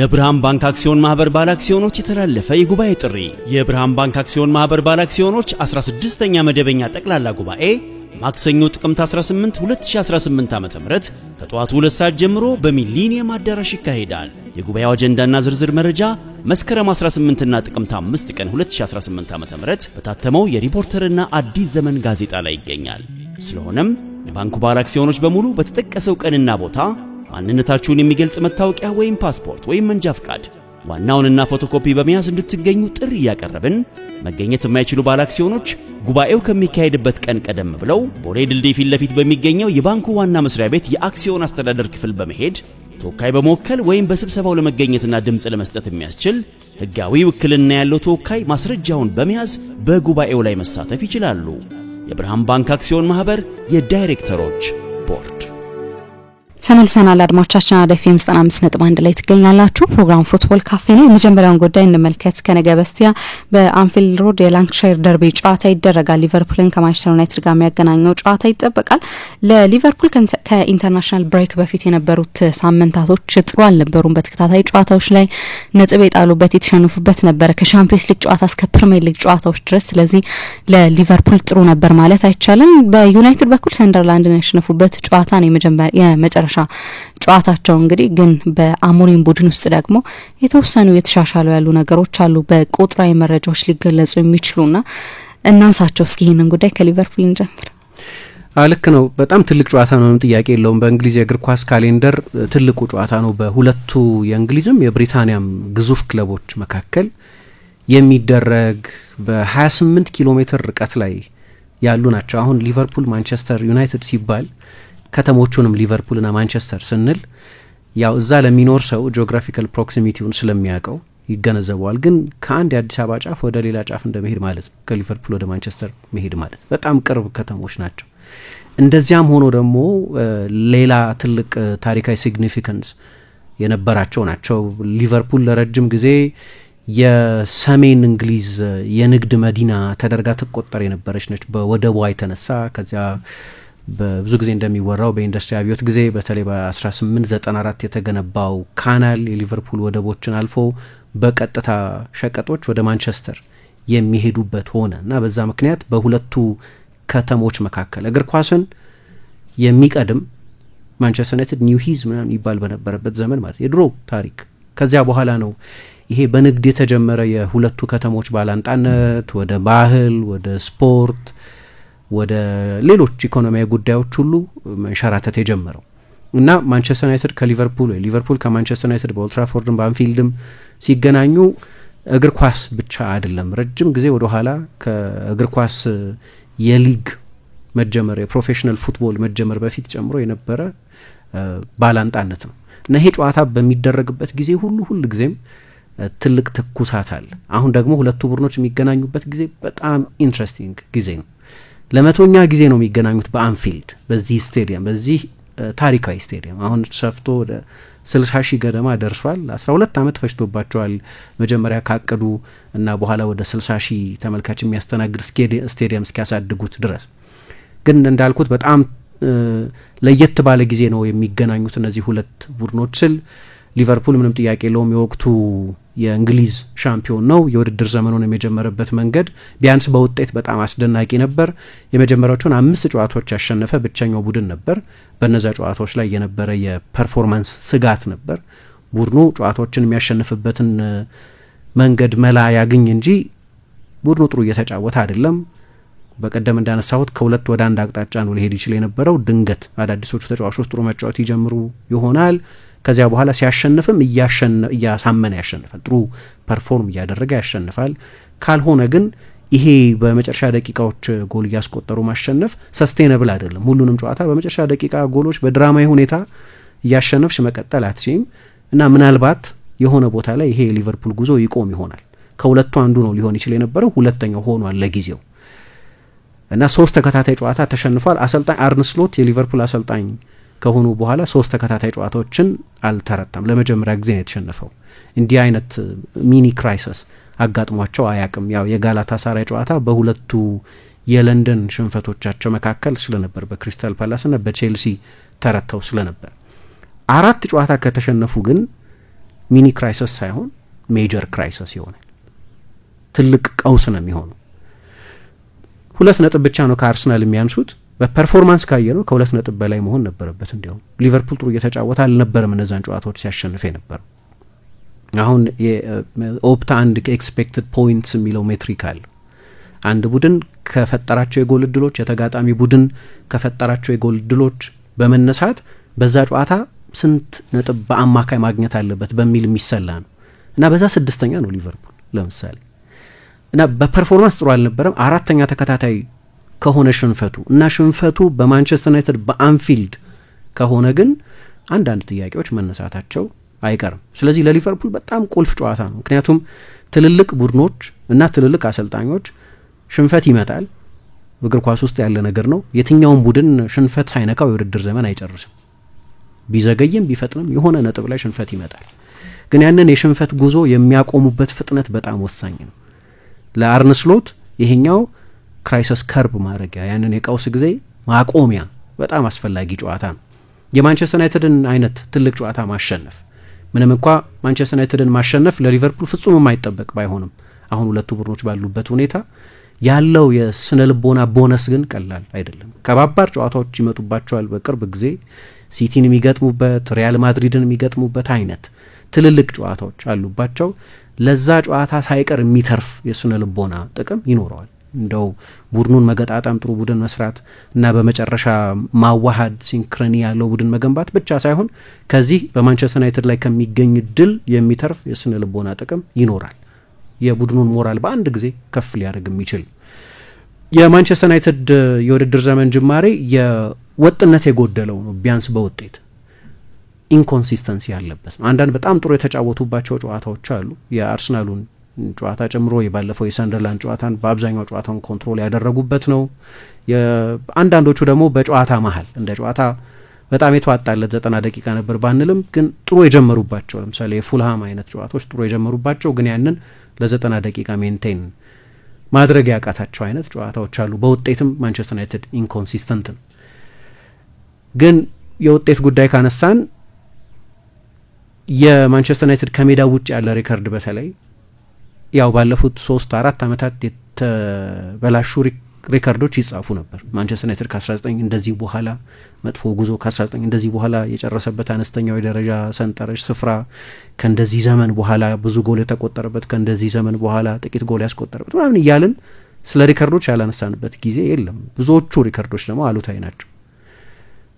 ለብርሃን ባንክ አክሲዮን ማህበር ባለ አክሲዮኖች የተላለፈ የጉባኤ ጥሪ። የብርሃን ባንክ አክሲዮን ማህበር ባለ አክሲዮኖች 16ኛ መደበኛ ጠቅላላ ጉባኤ ማክሰኞ ጥቅምት 18 2018 ዓ.ም ከጠዋቱ 2 ሰዓት ጀምሮ በሚሊኒየም አዳራሽ ይካሄዳል። የጉባኤው አጀንዳና ዝርዝር መረጃ መስከረም 18 እና ጥቅምት 5 ቀን 2018 ዓ.ም በታተመው የሪፖርተርና አዲስ ዘመን ጋዜጣ ላይ ይገኛል። ስለሆነም የባንኩ ባለ አክሲዮኖች በሙሉ በተጠቀሰው ቀንና ቦታ ማንነታችሁን የሚገልጽ መታወቂያ ወይም ፓስፖርት ወይም መንጃ ፍቃድ ዋናውንና ፎቶኮፒ በመያዝ እንድትገኙ ጥሪ ያቀርብን። መገኘት የማይችሉ ባለ አክሲዮኖች ጉባኤው ከሚካሄድበት ቀን ቀደም ብለው ቦሌ ድልድይ ፊት ለፊት በሚገኘው የባንኩ ዋና መስሪያ ቤት የአክሲዮን አስተዳደር ክፍል በመሄድ ተወካይ በመወከል ወይም በስብሰባው ለመገኘትና ድምጽ ለመስጠት የሚያስችል ህጋዊ ውክልና ያለው ተወካይ ማስረጃውን በመያዝ በጉባኤው ላይ መሳተፍ ይችላሉ። የብርሃን ባንክ አክሲዮን ማህበር የዳይሬክተሮች ቦርድ። ተመልሰናል አድማጮቻችን። አደፊም 95.1 ላይ ትገኛላችሁ። ፕሮግራም ፉትቦል ካፌ ነው። የመጀመሪያውን ጉዳይ እንመልከት። ከነገ በስቲያ በአንፊልድ ሮድ የላንካሻየር ደርቢ ጨዋታ ይደረጋል። ሊቨርፑልን ከማንቸስተር ዩናይትድ ጋር የሚያገናኘው ጨዋታ ይጠበቃል። ለሊቨርፑል ከኢንተርናሽናል ብሬክ በፊት የነበሩት ሳምንታቶች ጥሩ አልነበሩም። በተከታታይ ጨዋታዎች ላይ ነጥብ የጣሉበት የተሸነፉበት ነበር፣ ከሻምፒዮንስ ሊግ ጨዋታ እስከ ፕሪሚየር ሊግ ጨዋታዎች ድረስ። ስለዚህ ለሊቨርፑል ጥሩ ነበር ማለት አይቻልም። በዩናይትድ በኩል ሰንደርላንድን ያሸነፉበት ጨዋታ ነው የመጨረሻ ጨዋታቸው። እንግዲህ ግን በአሞሪም ቡድን ውስጥ ደግሞ የተወሰኑ የተሻሻሉ ያሉ ነገሮች አሉ በቁጥራዊ መረጃዎች ሊገለጹ የሚችሉና እናንሳቸው። እስኪ ይሄንን ጉዳይ ከሊቨርፑል እንጀምር። ልክ ነው። በጣም ትልቅ ጨዋታ ነው፣ ጥያቄ የለውም። በእንግሊዝ የእግር ኳስ ካሌንደር ትልቁ ጨዋታ ነው። በሁለቱ የእንግሊዝም የብሪታንያም ግዙፍ ክለቦች መካከል የሚደረግ በ28 ኪሎ ሜትር ርቀት ላይ ያሉ ናቸው። አሁን ሊቨርፑል ማንቸስተር ዩናይትድ ሲባል ከተሞቹንም ሊቨርፑልና ማንቸስተር ስንል ያው እዛ ለሚኖር ሰው ጂኦግራፊካል ፕሮክሲሚቲውን ስለሚያውቀው ይገነዘበዋል። ግን ከአንድ የአዲስ አበባ ጫፍ ወደ ሌላ ጫፍ እንደመሄድ ማለት ነው። ከሊቨርፑል ወደ ማንቸስተር መሄድ ማለት በጣም ቅርብ ከተሞች ናቸው። እንደዚያም ሆኖ ደግሞ ሌላ ትልቅ ታሪካዊ ሲግኒፊካንስ የነበራቸው ናቸው። ሊቨርፑል ለረጅም ጊዜ የሰሜን እንግሊዝ የንግድ መዲና ተደርጋ ትቆጠር የነበረች ነች በወደቧ የተነሳ። ከዚያ በብዙ ጊዜ እንደሚወራው በኢንዱስትሪ አብዮት ጊዜ በተለይ በ1894 የተገነባው ካናል የሊቨርፑል ወደቦችን አልፎ በቀጥታ ሸቀጦች ወደ ማንቸስተር የሚሄዱበት ሆነ እና በዛ ምክንያት በሁለቱ ከተሞች መካከል እግር ኳስን የሚቀድም ማንቸስተር ዩናይትድ ኒው ሂዝ ምናምን ይባል በነበረበት ዘመን ማለት የድሮ ታሪክ። ከዚያ በኋላ ነው ይሄ በንግድ የተጀመረ የሁለቱ ከተሞች ባላንጣነት ወደ ባህል፣ ወደ ስፖርት፣ ወደ ሌሎች ኢኮኖሚያዊ ጉዳዮች ሁሉ መንሸራተት የጀመረው እና ማንቸስተር ዩናይትድ ከሊቨርፑል ወይ ሊቨርፑል ከማንቸስተር ዩናይትድ በኦልድ ትራፎርድም በአንፊልድም ሲገናኙ እግር ኳስ ብቻ አይደለም። ረጅም ጊዜ ወደ ኋላ ከእግር ኳስ የሊግ መጀመር የፕሮፌሽናል ፉትቦል መጀመር በፊት ጨምሮ የነበረ ባላንጣነት ነው እና ይሄ ጨዋታ በሚደረግበት ጊዜ ሁሉ ጊዜም ትልቅ ትኩሳት አለ። አሁን ደግሞ ሁለቱ ቡድኖች የሚገናኙበት ጊዜ በጣም ኢንትረስቲንግ ጊዜ ነው። ለመቶኛ ጊዜ ነው የሚገናኙት በአንፊልድ በዚህ ስቴዲየም፣ በዚህ ታሪካዊ ስቴዲየም። አሁን ሰፍቶ ወደ 60 ሺህ ገደማ ደርሷል። 12 ዓመት ፈጅቶባቸዋል መጀመሪያ ካቀዱ እና በኋላ ወደ 60 ሺህ ተመልካች የሚያስተናግድ ስቴዲየም እስኪያሳድጉት ድረስ። ግን እንዳልኩት በጣም ለየት ባለ ጊዜ ነው የሚገናኙት እነዚህ ሁለት ቡድኖች ስል ሊቨርፑል ምንም ጥያቄ የለውም የወቅቱ የእንግሊዝ ሻምፒዮን ነው። የውድድር ዘመኑን የጀመረበት መንገድ ቢያንስ በውጤት በጣም አስደናቂ ነበር። የመጀመሪያዎቹን 5 ጨዋታዎች ያሸነፈ ብቸኛው ቡድን ነበር። በእነዛ ጨዋታዎች ላይ የነበረ የፐርፎርማንስ ስጋት ነበር። ቡድኑ ጨዋታዎችን የሚያሸንፍበትን መንገድ መላ ያግኝ እንጂ ቡድኑ ጥሩ እየተጫወተ አይደለም። በቀደም እንዳነሳሁት ከሁለት ወደ አንድ አቅጣጫ ነው ሊሄድ ይችል የነበረው። ድንገት አዳዲሶቹ ተጫዋቾች ጥሩ መጫወት ይጀምሩ ይሆናል። ከዚያ በኋላ ሲያሸንፍም እያሳመነ ያሸንፋል። ጥሩ ፐርፎርም እያደረገ ያሸንፋል። ካልሆነ ግን ይሄ በመጨረሻ ደቂቃዎች ጎል እያስቆጠሩ ማሸነፍ ሰስቴነብል አይደለም። ሁሉንም ጨዋታ በመጨረሻ ደቂቃ ጎሎች በድራማዊ ሁኔታ እያሸነፍሽ መቀጠል አትችይም እና ምናልባት የሆነ ቦታ ላይ ይሄ የሊቨርፑል ጉዞ ይቆም ይሆናል። ከሁለቱ አንዱ ነው ሊሆን ይችል የነበረው፣ ሁለተኛው ሆኗል ለጊዜው እና 3 ተከታታይ ጨዋታ ተሸንፏል። አሰልጣኝ አርነ ስሎት የሊቨርፑል አሰልጣኝ ከሆኑ በኋላ 3 ተከታታይ ጨዋታዎችን አልተረታም። ለመጀመሪያ ጊዜ ነው የተሸነፈው። እንዲህ አይነት ሚኒ ክራይሲስ አጋጥሟቸው አያውቅም። ያው የጋላታሳራይ ጨዋታ በሁለቱ የለንደን ሽንፈቶቻቸው መካከል ስለነበር በክሪስታል ፓላስና በቼልሲ ተረተው ስለነበር 4 ጨዋታ ከተሸነፉ ግን ሚኒ ክራይሲስ ሳይሆን ሜጀር ክራይሲስ ይሆናል። ትልቅ ቀውስ ነው የሚሆነው። 2 ነጥብ ብቻ ነው ከአርሰናል የሚያንሱት። በፐርፎርማንስ ካየነው ከ2 ነጥብ በላይ መሆን ነበረበት። እንዲያውም ሊቨርፑል ጥሩ እየተጫወተ አልነበረም እነዛን ጨዋታዎች ሲያሸንፍ የነበረው። አሁን የኦፕታ አንድ ኤክስፔክትድ ፖይንትስ የሚለው ሜትሪክ አለ። አንድ ቡድን ከፈጠራቸው የጎል እድሎች የተጋጣሚ ቡድን ከፈጠራቸው የጎል እድሎች በመነሳት በዛ ጨዋታ ስንት ነጥብ በአማካይ ማግኘት አለበት በሚል የሚሰላ ነው እና በዛ 6ኛ ነው ሊቨርፑል ለምሳሌ። እና በፐርፎርማንስ ጥሩ አልነበረም። 4ኛ ተከታታይ ከሆነ ሽንፈቱ እና ሽንፈቱ በማንቸስተር ዩናይትድ በአንፊልድ ከሆነ ግን አንዳንድ ጥያቄዎች መነሳታቸው አይቀርም። ስለዚህ ለሊቨርፑል በጣም ቁልፍ ጨዋታ ነው። ምክንያቱም ትልልቅ ቡድኖች እና ትልልቅ አሰልጣኞች ሽንፈት ይመጣል። እግር ኳስ ውስጥ ያለ ነገር ነው። የትኛውም ቡድን ሽንፈት ሳይነካው የውድድር ዘመን አይጨርስም። ቢዘገይም ቢፈጥንም የሆነ ነጥብ ላይ ሽንፈት ይመጣል። ግን ያንን የሽንፈት ጉዞ የሚያቆሙበት ፍጥነት በጣም ወሳኝ ነው። ለአርነ ስሎት ይሄኛው ክራይሲስ ከርብ ማድረጊያ፣ ያንን የቀውስ ጊዜ ማቆሚያ በጣም አስፈላጊ ጨዋታ ነው። የማንቸስተር ዩናይትድን አይነት ትልቅ ጨዋታ ማሸነፍ፣ ምንም እንኳ ማንቸስተር ዩናይትድን ማሸነፍ ለሊቨርፑል ፍጹም የማይጠበቅ ባይሆንም አሁን ሁለቱ ቡድኖች ባሉበት ሁኔታ ያለው የስነ ልቦና ቦነስ ግን ቀላል አይደለም። ከባባር ጨዋታዎች ይመጡባቸዋል በቅርብ ጊዜ ሲቲን የሚገጥሙበት፣ ሪያል ማድሪድን የሚገጥሙበት አይነት ትልልቅ ጨዋታዎች አሉባቸው። ለዛ ጨዋታ ሳይቀር የሚተርፍ የስነ ልቦና ጥቅም ይኖረዋል። እንደው ቡድኑን መገጣጣም፣ ጥሩ ቡድን መስራት እና በመጨረሻ ማዋሃድ፣ ሲንክሮኒ ያለው ቡድን መገንባት ብቻ ሳይሆን ከዚህ በማንቸስተር ዩናይትድ ላይ ከሚገኝ ድል የሚተርፍ የስነ ልቦና ጥቅም ይኖራል። የቡድኑን ሞራል በአንድ ጊዜ ከፍ ሊያደርግ የሚችል የማንቸስተር ዩናይትድ የውድድር ዘመን ጅማሬ የወጥነት የጎደለው ነው። ቢያንስ በውጤት ኢንኮንሲስተንሲ ያለበት ነው። አንዳንድ በጣም ጥሩ የተጫወቱባቸው ጨዋታዎች አሉ። የአርሰናሉን ጨዋታ ጨምሮ የባለፈው የሰንደርላንድ ጨዋታን በአብዛኛው ጨዋታውን ኮንትሮል ያደረጉበት ነው። አንዳንዶቹ ደግሞ በጨዋታ መሀል እንደ ጨዋታ በጣም የተዋጣለት 90 ደቂቃ ነበር ባንልም ግን ጥሩ የጀመሩባቸው፣ ለምሳሌ የፉልሃም አይነት ጨዋታዎች ጥሩ የጀመሩባቸው ግን ያንን ለ90 ደቂቃ ሜንቴን ማድረግ ያቃታቸው አይነት ጨዋታዎች አሉ። በውጤትም ማንቸስተር ዩናይትድ ኢንኮንሲስተንት ነው። ግን የውጤት ጉዳይ ካነሳን የማንቸስተር ዩናይትድ ከሜዳ ውጭ ያለ ሪከርድ በተለይ ያው ባለፉት 3-4 ዓመታት የተበላሹ ሪከርዶች ይጻፉ ነበር። ማንቸስተር ዩናይትድ ከ19 እንደዚህ በኋላ መጥፎ ጉዞ፣ ከ19 እንደዚህ በኋላ የጨረሰበት አነስተኛው የደረጃ ሰንጠረዥ ስፍራ፣ ከእንደዚህ ዘመን በኋላ ብዙ ጎል የተቆጠረበት፣ ከእንደዚህ ዘመን በኋላ ጥቂት ጎል ያስቆጠረበት ምናምን እያልን ስለ ሪከርዶች ያላነሳንበት ጊዜ የለም። ብዙዎቹ ሪከርዶች ደግሞ አሉታዊ ናቸው።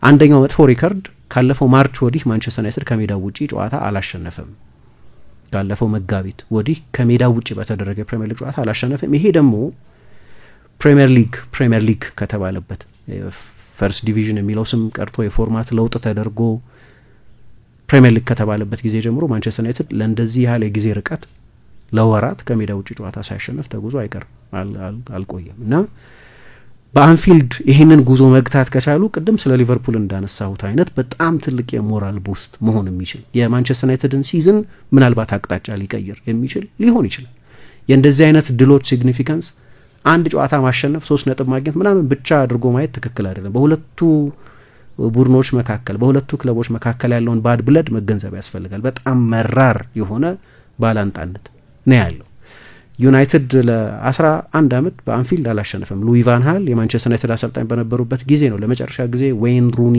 አንደኛው መጥፎ ሪከርድ ካለፈው ማርች ወዲህ ማንቸስተር ዩናይትድ ከሜዳ ውጪ ጨዋታ አላሸነፈም። ካለፈው መጋቢት ወዲህ ከሜዳ ውጪ በተደረገ ፕሪሚየር ሊግ ጨዋታ አላሸነፈም። ይሄ ደግሞ ፕሪሚየር ሊግ ከተባለበት ፈርስት ዲቪዥን የሚለው ስም ቀርቶ የፎርማት ለውጥ ተደርጎ ፕሪሚየር ሊግ ከተባለበት ጊዜ ጀምሮ ማንቸስተር ዩናይትድ ለእንደዚህ ያህል የጊዜ ርቀት ለወራት ከሜዳ ውጪ ጨዋታ ሳያሸንፍ ተጉዞ አይቀርም አልቆየም እና በአንፊልድ ይህንን ጉዞ መግታት ከቻሉ ቅድም ስለ ሊቨርፑል እንዳነሳሁት አይነት በጣም ትልቅ የሞራል ቡስት መሆን የሚችል የማንቸስተር ዩናይትድን ሲዝን ምናልባት አቅጣጫ ሊቀይር የሚችል ሊሆን ይችላል። የእንደዚህ አይነት ድሎች ሲግኒፊካንስ አንድ ጨዋታ ማሸነፍ 3 ነጥብ ማግኘት ምናምን ብቻ አድርጎ ማየት ትክክል አይደለም። በሁለቱ ቡድኖች መካከል በሁለቱ ክለቦች መካከል ያለውን ባድ ብለድ መገንዘብ ያስፈልጋል። በጣም መራር የሆነ ባላንጣነት ነው ያለው። ዩናይትድ ለ11 ዓመት በአንፊልድ አላሸነፈም። ሉዊ ቫን ሃል የማንቸስተር ዩናይትድ አሰልጣኝ በነበሩበት ጊዜ ነው ለመጨረሻ ጊዜ ዌይን ሩኒ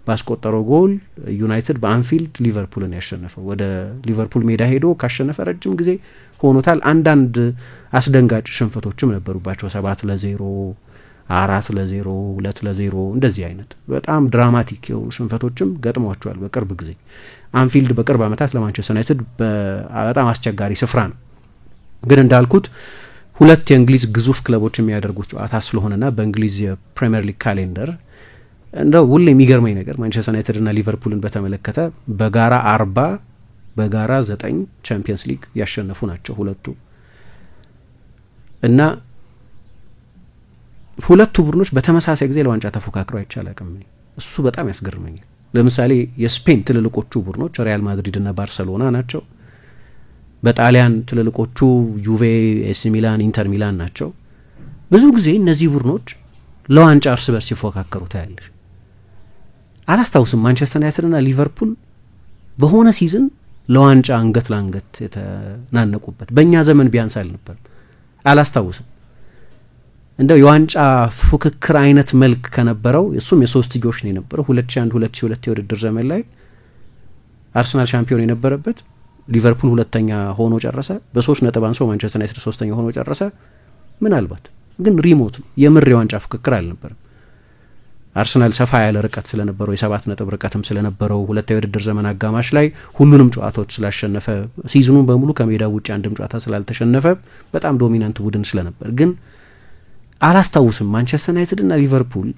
ባስቆጠረው ጎል ዩናይትድ በአንፊልድ ሊቨርፑልን ያሸነፈው። ወደ ሊቨርፑል ሜዳ ሄዶ ካሸነፈ ረጅም ጊዜ ሆኖታል። አንዳንድ አስደንጋጭ ሽንፈቶችም ነበሩባቸው። 7-0፣ 4-0፣ 2-0 እንደዚህ አይነት በጣም ድራማቲክ የሆኑ ሽንፈቶችም ገጥሟቸዋል በቅርብ ጊዜ። አንፊልድ በቅርብ ዓመታት ለማንቸስተር ዩናይትድ በጣም አስቸጋሪ ስፍራ ነው። ግን እንዳልኩት ሁለት የእንግሊዝ ግዙፍ ክለቦች የሚያደርጉት ጨዋታ ስለሆነና በእንግሊዝ የፕሪሚየር ሊግ ካሌንደር እንደው ሁሌ የሚገርመኝ ነገር ማንቸስተር ዩናይትድና ሊቨርፑልን በተመለከተ በጋራ 40 በጋራ 9 ቻምፒየንስ ሊግ ያሸነፉ ናቸው ሁለቱ እና ሁለቱ ቡድኖች በተመሳሳይ ጊዜ ለዋንጫ ተፎካክረው አይቻላቅም። እሱ በጣም ያስገርመኛል። ለምሳሌ የስፔን ትልልቆቹ ቡድኖች ሪያል ማድሪድና ባርሰሎና ናቸው። በጣሊያን ትልልቆቹ ዩቬ፣ ኤሲ ሚላን፣ ኢንተር ሚላን ናቸው። ብዙ ጊዜ እነዚህ ቡድኖች ለዋንጫ እርስ በርስ ሲፎካከሩ ታያለሽ። አላስታውስም ማንቸስተር ዩናይትድና ሊቨርፑል በሆነ ሲዝን ለዋንጫ አንገት ለአንገት የተናነቁበት በእኛ ዘመን ቢያንስ አልነበርም። አላስታውስም እንደው የዋንጫ ፉክክር አይነት መልክ ከነበረው እሱም የሶስትዮሽ ነው የነበረው 2001 2002 የውድድር ዘመን ላይ አርሰናል ሻምፒዮን የነበረበት ሊቨርፑል ሁለተኛ ሆኖ ጨረሰ። በ3 ነጥብ አንሶ ማንቸስተር ዩናይትድ ሶስተኛ ሆኖ ጨረሰ። ምናልባት ግን ሪሞት የምር የዋንጫ ፉክክር አልነበረም። አርሰናል ሰፋ ያለ ርቀት ስለነበረው የ7 ነጥብ ርቀትም ስለነበረው ሁለተኛው የውድድር ዘመን አጋማሽ ላይ ሁሉንም ጨዋታዎች ስላሸነፈ ሲዝኑን በሙሉ ከሜዳ ውጭ አንድም ጨዋታ ስላልተሸነፈ በጣም ዶሚናንት ቡድን ስለነበር ግን አላስታውስም ማንቸስተር ዩናይትድ እና ሊቨርፑል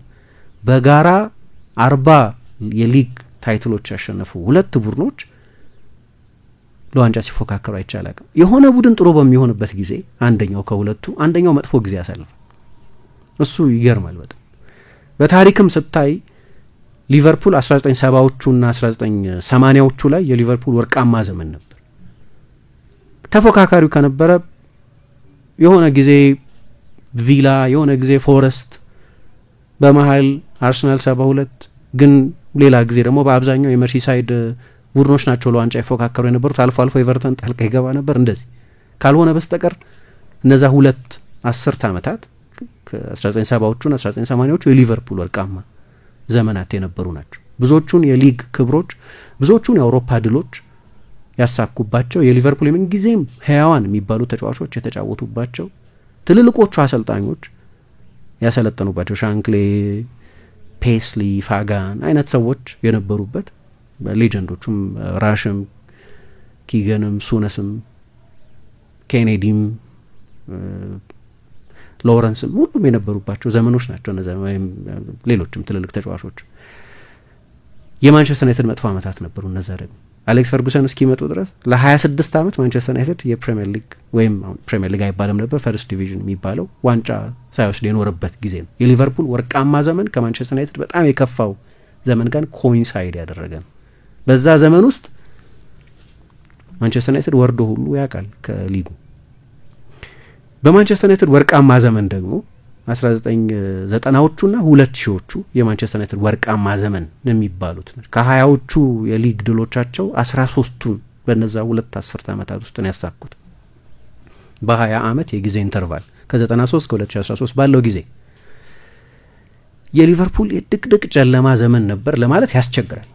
በጋራ 40 የሊግ ታይትሎች ያሸነፉ ሁለት ቡድኖች ለዋንጫ ሲፎካከሩ አይቻላል። የሆነ ቡድን ጥሩ በሚሆንበት ጊዜ አንደኛው ከሁለቱ አንደኛው መጥፎ ጊዜ ያሳልፋል። እሱ ይገርማል በጣም። በታሪክም ስታይ ሊቨርፑል 1970ዎቹና 1980ዎቹ ላይ የሊቨርፑል ወርቃማ ዘመን ነበር። ተፎካካሪው ከነበረ የሆነ ጊዜ ቪላ የሆነ ጊዜ ፎረስት በመሃል አርሰናል 72 ግን ሌላ ጊዜ ደግሞ በአብዛኛው የመርሲሳይድ ቡድኖች ናቸው ለዋንጫ ይፎካከሩ የነበሩት። አልፎ አልፎ ኤቨርተን ጣልቃ ይገባ ነበር። እንደዚህ ካልሆነ በስተቀር እነዛ ሁለት 10 ዓመታት ከ1970ዎቹና 1980ዎቹ የሊቨርፑል ወርቃማ ዘመናት የነበሩ ናቸው። ብዙዎቹን የሊግ ክብሮች ብዙዎቹን የአውሮፓ ድሎች ያሳኩባቸው የሊቨርፑል የምን ጊዜም ህያዋን የሚባሉ ተጫዋቾች የተጫወቱባቸው ትልልቆቹ አሰልጣኞች ያሰለጠኑባቸው ሻንክሌ፣ ፔስሊ፣ ፋጋን አይነት ሰዎች የነበሩበት ሌጀንዶቹም ራሽም፣ ኪገንም፣ ሱነስም፣ ኬኔዲም፣ ሎረንስም ሁሉም የነበሩባቸው ዘመኖች ናቸው እነዛ ወይም ሌሎችም ትልልቅ ተጫዋቾች። የማንቸስተር ዩናይትድ መጥፎ ዓመታት ነበሩ እነዛ ደግሞ አሌክስ ፈርጉሰን እስኪመጡ ድረስ ለ26 ዓመት ማንቸስተር ዩናይትድ የፕሪሚየር ሊግ ወይም ፕሪሚየር ሊግ አይባልም ነበር ፈርስት ዲቪዥን የሚባለው ዋንጫ ሳይወስድ የኖረበት ጊዜ ነው። የሊቨርፑል ወርቃማ ዘመን ከማንቸስተር ዩናይትድ በጣም የከፋው ዘመን ጋር ኮይንሳይድ ያደረገ ነው። በዛ ዘመን ውስጥ ማንቸስተር ዩናይትድ ወርዶ ሁሉ ያውቃል ከሊጉ። በማንቸስተር ዩናይትድ ወርቃማ ዘመን ደግሞ 1990ዎቹና 2000ዎቹ የማንቸስተር ዩናይትድ ወርቃማ ዘመን የሚባሉት ከ20ዎቹ የሊግ ድሎቻቸው 13ቱን በነዛ ሁለት 10 ዓመታት ውስጥ ነው ያሳኩት። በ20 ዓመት የጊዜ ኢንተርቫል ከ93 እስከ 2013 ባለው ጊዜ የሊቨርፑል የድቅድቅ ጨለማ ዘመን ነበር ለማለት ያስቸግራል።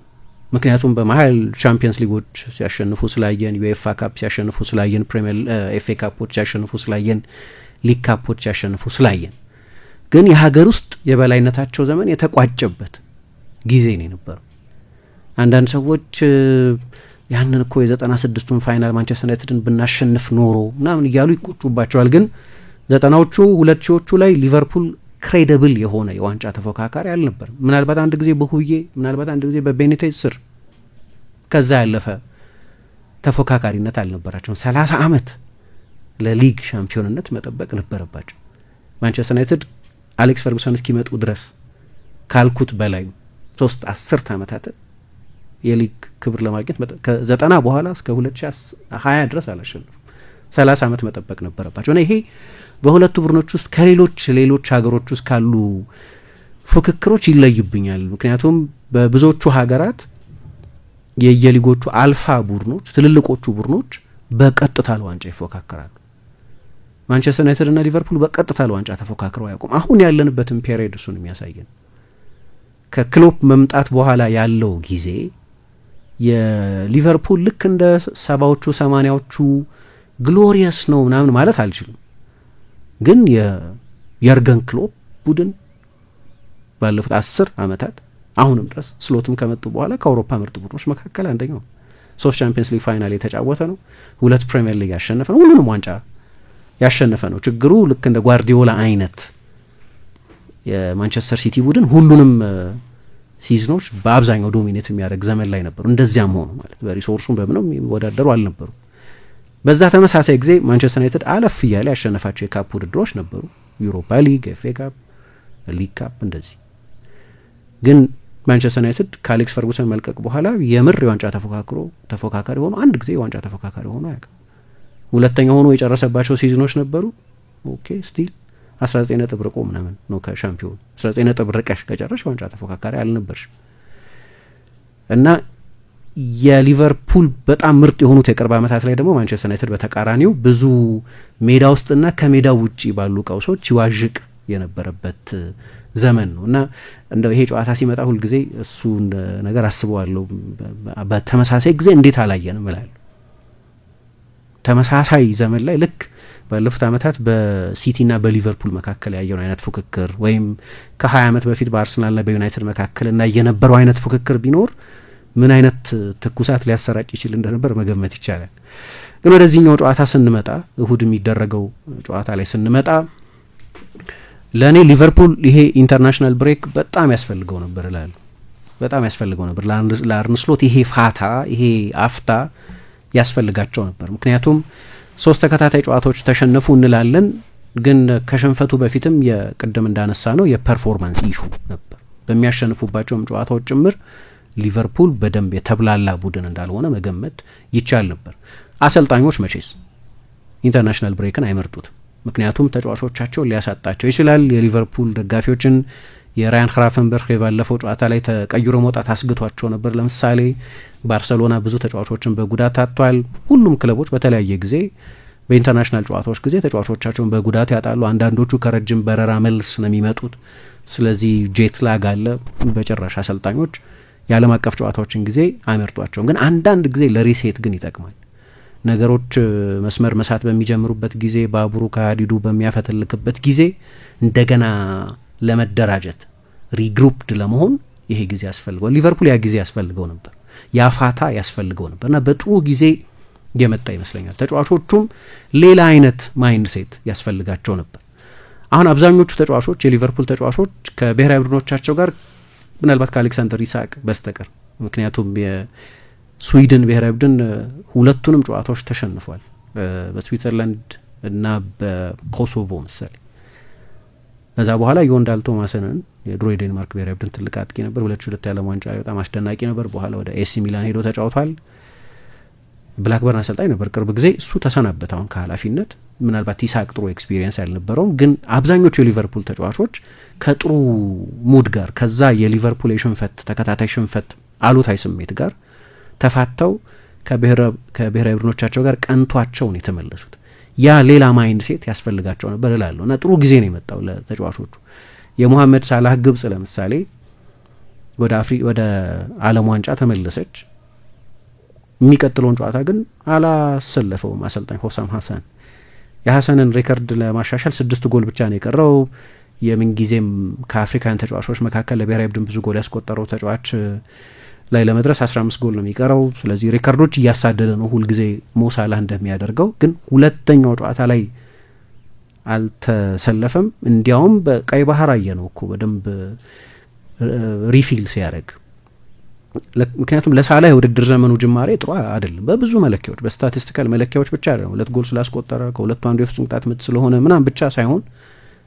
ምክንያቱም በመሀል ቻምፒየንስ ሊጎች ሲያሸንፉ ስላየን፣ ዩኤፋ ካፕ ሲያሸንፉ ስላየን፣ ፕሪሚየር ኤፍኤ ካፖች ሲያሸንፉ ስላየን፣ ሊግ ካፖች ሲያሸንፉ ስላየን ግን የሀገር ውስጥ የበላይነታቸው ዘመን የተቋጨበት ጊዜ ነው የነበረው። አንዳንድ ሰዎች ያንን እኮ የ96ቱን ፋይናል ማንቸስተር ዩናይትድን ብናሸንፍ ኖሮ ምናምን እያሉ ይቆጩባቸዋል። ግን 90ዎቹ 2000ዎቹ ላይ ሊቨርፑል ክሬዲብል የሆነ የዋንጫ ተፎካካሪ አልነበርም። ምናልባት አንድ ጊዜ በሁዬ ምናልባት አንድ ጊዜ በቤኒቴዝ ስር ከዛ ያለፈ ተፎካካሪነት አልነበራቸውም። 30 ዓመት ለሊግ ሻምፒዮንነት መጠበቅ ነበረባቸው። ማንቸስተር ዩናይትድ አሌክስ ፈርጉሰን እስኪመጡ ድረስ ካልኩት በላይ 3 ዓመታት የሊግ ክብር ለማግኘት ከ90 በኋላ እስከ 2020 ድረስ አላሸነፉም። 30 ዓመት መጠበቅ ነበረባቸው እና ይሄ በሁለቱ ቡድኖች ውስጥ ከሌሎች ሀገሮች ውስጥ ካሉ ፉክክሮች ይለዩብኛል። ምክንያቱም በብዙዎቹ ሀገራት የየሊጎቹ አልፋ ቡድኖች ትልልቆቹ ቡድኖች በቀጥታ ለዋንጫ ይፎካከራሉ። ማንቸስተር ዩናይትድ እና ሊቨርፑል በቀጥታ ለዋንጫ ተፎካክረው አያውቁም። አሁን ያለንበትን ፔሪየድ እሱን የሚያሳየን ከክሎፕ መምጣት በኋላ ያለው ጊዜ የሊቨርፑል ልክ እንደ 70ዎቹ 80ዎቹ ግሎሪየስ ነው ምናምን ማለት አልችልም። ግን የየርገን ክሎፕ ቡድን ባለፉት 10 ዓመታት አሁንም ድረስ ስሎትም ከመጡ በኋላ ከአውሮፓ ምርጥ ቡድኖች መካከል አንደኛው 3 ቻምፒየንስ ሊግ ፋይናል የተጫወተ ነው። 2 ፕሪሚየር ሊግ ያሸነፈ ነው። ሁሉንም ዋንጫ ያሸነፈ ነው። ችግሩ ልክ እንደ ጓርዲዮላ አይነት የማንቸስተር ሲቲ ቡድን ሁሉንም ሲዝኖች በአብዛኛው ዶሚኔት የሚያደርግ ዘመን ላይ ነበሩ። እንደዚያም ሆኖ ማለት በሪሶርሱም በምንም የሚወዳደሩ አልነበሩ። በዛ ተመሳሳይ ጊዜ ማንቸስተር ዩናይትድ አለፍ እያለ ያሸነፋቸው የካፕ ውድድሮች ነበሩ። ዩሮፓ ሊግ፣ ኤፍኤ ካፕ፣ ሊግ ካፕ እንደዚህ። ግን ማንቸስተር ዩናይትድ ከአሌክስ ፈርጉሰን መልቀቅ በኋላ የምር የዋንጫ ተፎካካሪ ሆኖ አንድ ጊዜ የዋንጫ ተፎካካሪ ሆኖ አያውቅም። ሁለተኛ ሆኖ የጨረሰባቸው ሲዝኖች ነበሩ። ኦኬ ስቲል 19 ነጥብ ርቆ ምናምን ነው ከሻምፒዮን 19 ነጥብ ርቀሽ ከጨረሽ ዋንጫ ተፎካካሪ አልነበርሽ እና የሊቨርፑል በጣም ምርጥ የሆኑት የቅርብ ዓመታት ላይ ደግሞ ማንቸስተር ዩናይትድ በተቃራኒው ብዙ ሜዳ ውስጥና ከሜዳ ውጪ ባሉ ቀውሶች ይዋዥቅ የነበረበት ዘመን ነው እና እንደው ይሄ ጨዋታ ሲመጣ ሁልጊዜ እሱ ነገር አስበዋለሁ። በተመሳሳይ ጊዜ እንዴት አላየንም እላለሁ። ተመሳሳይ ዘመን ላይ ልክ ባለፉት ዓመታት በሲቲና በሊቨርፑል መካከል ያየውን አይነት ፉክክር ወይም ከ20 ዓመት በፊት በአርሰናልና በዩናይትድ መካከል እና የነበረው አይነት ፉክክር ቢኖር ምን አይነት ትኩሳት ሊያሰራጭ ይችል እንደነበር መገመት ይቻላል። ግን ወደዚህኛው ጨዋታ ስንመጣ እሁድ የሚደረገው ጨዋታ ላይ ስንመጣ ለእኔ ሊቨርፑል ይሄ ኢንተርናሽናል ብሬክ በጣም ያስፈልገው ነበር እላለሁ። በጣም ያስፈልገው ነበር ለአርነ ስሎት ይሄ ፋታ ይሄ አፍታ ያስፈልጋቸው ነበር። ምክንያቱም 3 ተከታታይ ጨዋታዎች ተሸነፉ እንላለን፣ ግን ከሽንፈቱ በፊትም የቅድም እንዳነሳ ነው የፐርፎርማንስ ኢሹ ነበር። በሚያሸንፉባቸውም ጨዋታዎች ጭምር ሊቨርፑል በደንብ የተብላላ ቡድን እንዳልሆነ መገመት ይቻል ነበር። አሰልጣኞች መቼስ ኢንተርናሽናል ብሬክን አይመርጡትም፣ ምክንያቱም ተጫዋቾቻቸውን ሊያሳጣቸው ይችላል። የሊቨርፑል ደጋፊዎችን የራያን ክራፈንበርግ የባለፈው ጨዋታ ላይ ተቀይሮ መውጣት አስግቷቸው ነበር። ለምሳሌ ባርሰሎና ብዙ ተጫዋቾችን በጉዳት አጥቷል። ሁሉም ክለቦች በተለያየ ጊዜ በኢንተርናሽናል ጨዋታዎች ጊዜ ተጫዋቾቻቸውን በጉዳት ያጣሉ። አንዳንዶቹ ከረጅም በረራ መልስ ነው የሚመጡት። ስለዚህ ጄት ላግ አለ። በጭራሽ አሰልጣኞች የዓለም አቀፍ ጨዋታዎችን ጊዜ አይመርጧቸውም። ግን አንዳንድ ጊዜ ለሪሴት ግን ይጠቅማል። ነገሮች መስመር መሳት በሚጀምሩበት ጊዜ፣ ባቡሩ ከሀዲዱ በሚያፈተልክበት ጊዜ እንደገና ለመደራጀት ሪግሩፕድ ለመሆን ይሄ ጊዜ ያስፈልገው። ሊቨርፑል ያ ጊዜ ያስፈልገው ነበር፣ ያ ፋታ ያስፈልገው ነበር እና በጥሩ ጊዜ የመጣ ይመስለኛል። ተጫዋቾቹም ሌላ አይነት ማይንድ ሴት ያስፈልጋቸው ነበር። አሁን አብዛኞቹ ተጫዋቾች የሊቨርፑል ተጫዋቾች ከብሔራዊ ቡድኖቻቸው ጋር ምናልባት ከአሌክሳንደር ኢሳቅ በስተቀር፣ ምክንያቱም የስዊድን ብሔራዊ ቡድን ሁለቱንም ጨዋታዎች ተሸንፏል፣ በስዊትዘርላንድ እና በኮሶቮ መሰለኝ። ከዛ በኋላ ዮንዳል ቶማስንን የድሮ የዴንማርክ ብሔራዊ ቡድን ትልቅ አጥቂ ነበር። 2002 የዓለም ዋንጫ በጣም አስደናቂ ነበር። በኋላ ወደ ኤሲ ሚላን ሄዶ ተጫውቷል። ብላክበርን አሰልጣኝ ነበር ቅርብ ጊዜ። እሱ ተሰናበት አሁን ከኃላፊነት። ምናልባት ኢሳቅ ጥሩ ኤክስፒሪየንስ ያልነበረውም፣ ግን አብዛኞቹ የሊቨርፑል ተጫዋቾች ከጥሩ ሙድ ጋር ከዛ የሊቨርፑል የሽንፈት ተከታታይ ሽንፈት አሉታዊ ስሜት ጋር ተፋተው ከብሔራዊ ቡድኖቻቸው ጋር ቀንቷቸው ነው የተመለሱት። ያ ሌላ ማይንድ ሴት ያስፈልጋቸው ነበር እላለሁ እና ጥሩ ጊዜ ነው የመጣው ለተጫዋቾቹ። የሞሐመድ ሳላህ ግብጽ ለምሳሌ ወደ ዓለም ዋንጫ ተመለሰች። የሚቀጥለውን ጨዋታ ግን አላሰለፈውም አሰልጣኝ ሆሳም ሀሰን። የሀሰንን ሬከርድ ለማሻሻል 6 ጎል ብቻ ነው የቀረው። የምንጊዜም ከአፍሪካውያን ተጫዋቾች መካከል ለብሔራዊ ቡድን ብዙ ጎል ያስቆጠረው ተጫዋች ላይ ለመድረስ 15 ጎል ነው የሚቀረው። ስለዚህ ሬከርዶች እያሳደደ ነው ሁልጊዜ ሞሳላህ እንደሚያደርገው። ግን ሁለተኛው ጨዋታ ላይ አልተሰለፈም። እንዲያውም በቀይ ባህር አየ ነው እኮ በደንብ ሪፊል ሲያደርግ። ምክንያቱም ለሳላህ የውድድር ዘመኑ ጅማሬ ጥሩ አይደለም በብዙ መለኪያዎች፣ በስታቲስቲካል መለኪያዎች ብቻ አይደለም። 2 ጎል ስላስቆጠረ ከሁለቱ አንዱ የፍጹም ቅጣት ምት ስለሆነ ምናምን ብቻ ሳይሆን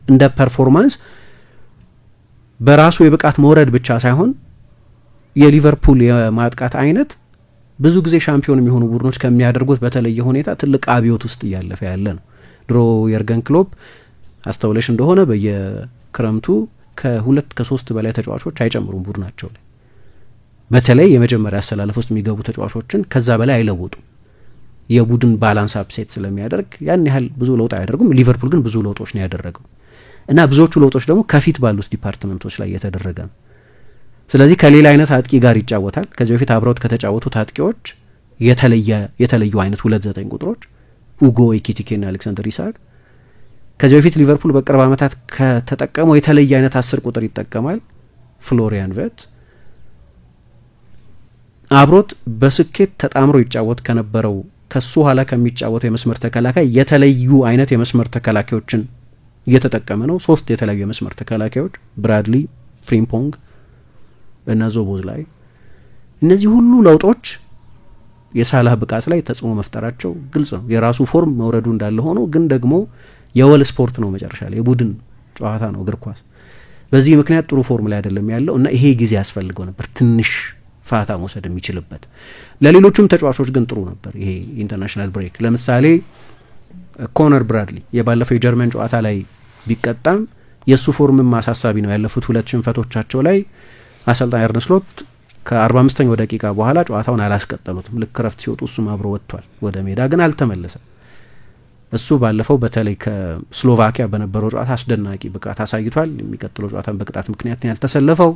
እንደ ፐርፎርማንስ በራሱ የብቃት መውረድ ብቻ ሳይሆን የሊቨርፑል የማጥቃት አይነት ብዙ ጊዜ ሻምፒዮን የሚሆኑ ቡድኖች ከሚያደርጉት በተለየ ሁኔታ ትልቅ አብዮት ውስጥ እያለፈ ያለ ነው። ድሮ የርገን ክሎፕ አስተውለሽ እንደሆነ በየክረምቱ ከ2 ከ3 በላይ ተጫዋቾች አይጨምሩም ቡድናቸው ላይ። በተለይ የመጀመሪያ አሰላለፍ ውስጥ የሚገቡ ተጫዋቾችን ከዛ በላይ አይለውጡም። የቡድን ባላንስ አፕሴት ስለሚያደርግ ያን ያህል ብዙ ለውጥ አያደርጉም። ሊቨርፑል ግን ብዙ ለውጦች ነው ያደረገው እና ብዙዎቹ ለውጦች ደግሞ ከፊት ባሉት ዲፓርትመንቶች ላይ የተደረገ ነው። ስለዚህ ከሌላ አይነት አጥቂ ጋር ይጫወታል። ከዚህ በፊት አብረውት ከተጫወቱት አጥቂዎች የተለዩ አይነት 2-9 ቁጥሮች ኡጎ ኢኪቲኬና አሌክሳንደር ኢሳቅ። ከዚህ በፊት ሊቨርፑል በቅርብ ዓመታት ከተጠቀመው የተለየ አይነት 10 ቁጥር ይጠቀማል ፍሎሪያን ቨርትዝ። አብሮት በስኬት ተጣምሮ ይጫወት ከነበረው ከሱ ኋላ ከሚጫወተው የመስመር ተከላካይ የተለዩ አይነት የመስመር ተከላካዮችን እየተጠቀመ ነው። 3 የተለያዩ የመስመር ተከላካዮች ብራድሊ፣ ፍሪምፖንግ እና ዞቦዝ ላይ። እነዚህ ሁሉ ለውጦች የሳላህ ብቃት ላይ ተጽዕኖ መፍጠራቸው ግልጽ ነው። የራሱ ፎርም መውረዱ እንዳለ ሆኖ ግን ደግሞ የወል ስፖርት ነው መጨረሻ ላይ የቡድን ጨዋታ ነው እግር ኳስ። በዚህ ምክንያት ጥሩ ፎርም ላይ አይደለም ያለው እና ይሄ ጊዜ ያስፈልገው ነበር ትንሽ ፋታ መውሰድ የሚችልበት። ለሌሎቹም ተጫዋቾች ግን ጥሩ ነበር ይሄ ኢንተርናሽናል ብሬክ። ለምሳሌ ኮነር ብራድሊ የባለፈው የጀርመን ጨዋታ ላይ ቢቀጣም የሱ ፎርምም አሳሳቢ ነው። ያለፉት 2 ሽንፈቶቻቸው ላይ አሰልጣኝ አርነ ስሎት ከ45ኛው ደቂቃ በኋላ ጨዋታውን አላስቀጠሉትም። ልክ ረፍት ሲወጡ እሱም አብሮ ወጥቷል ወደ ሜዳ፣ ግን አልተመለሰም። እሱ ባለፈው በተለይ ከስሎቫኪያ በነበረው ጨዋታ አስደናቂ ብቃት አሳይቷል። የሚቀጥለው ጨዋታን በቅጣት ምክንያት ያልተሰለፈው።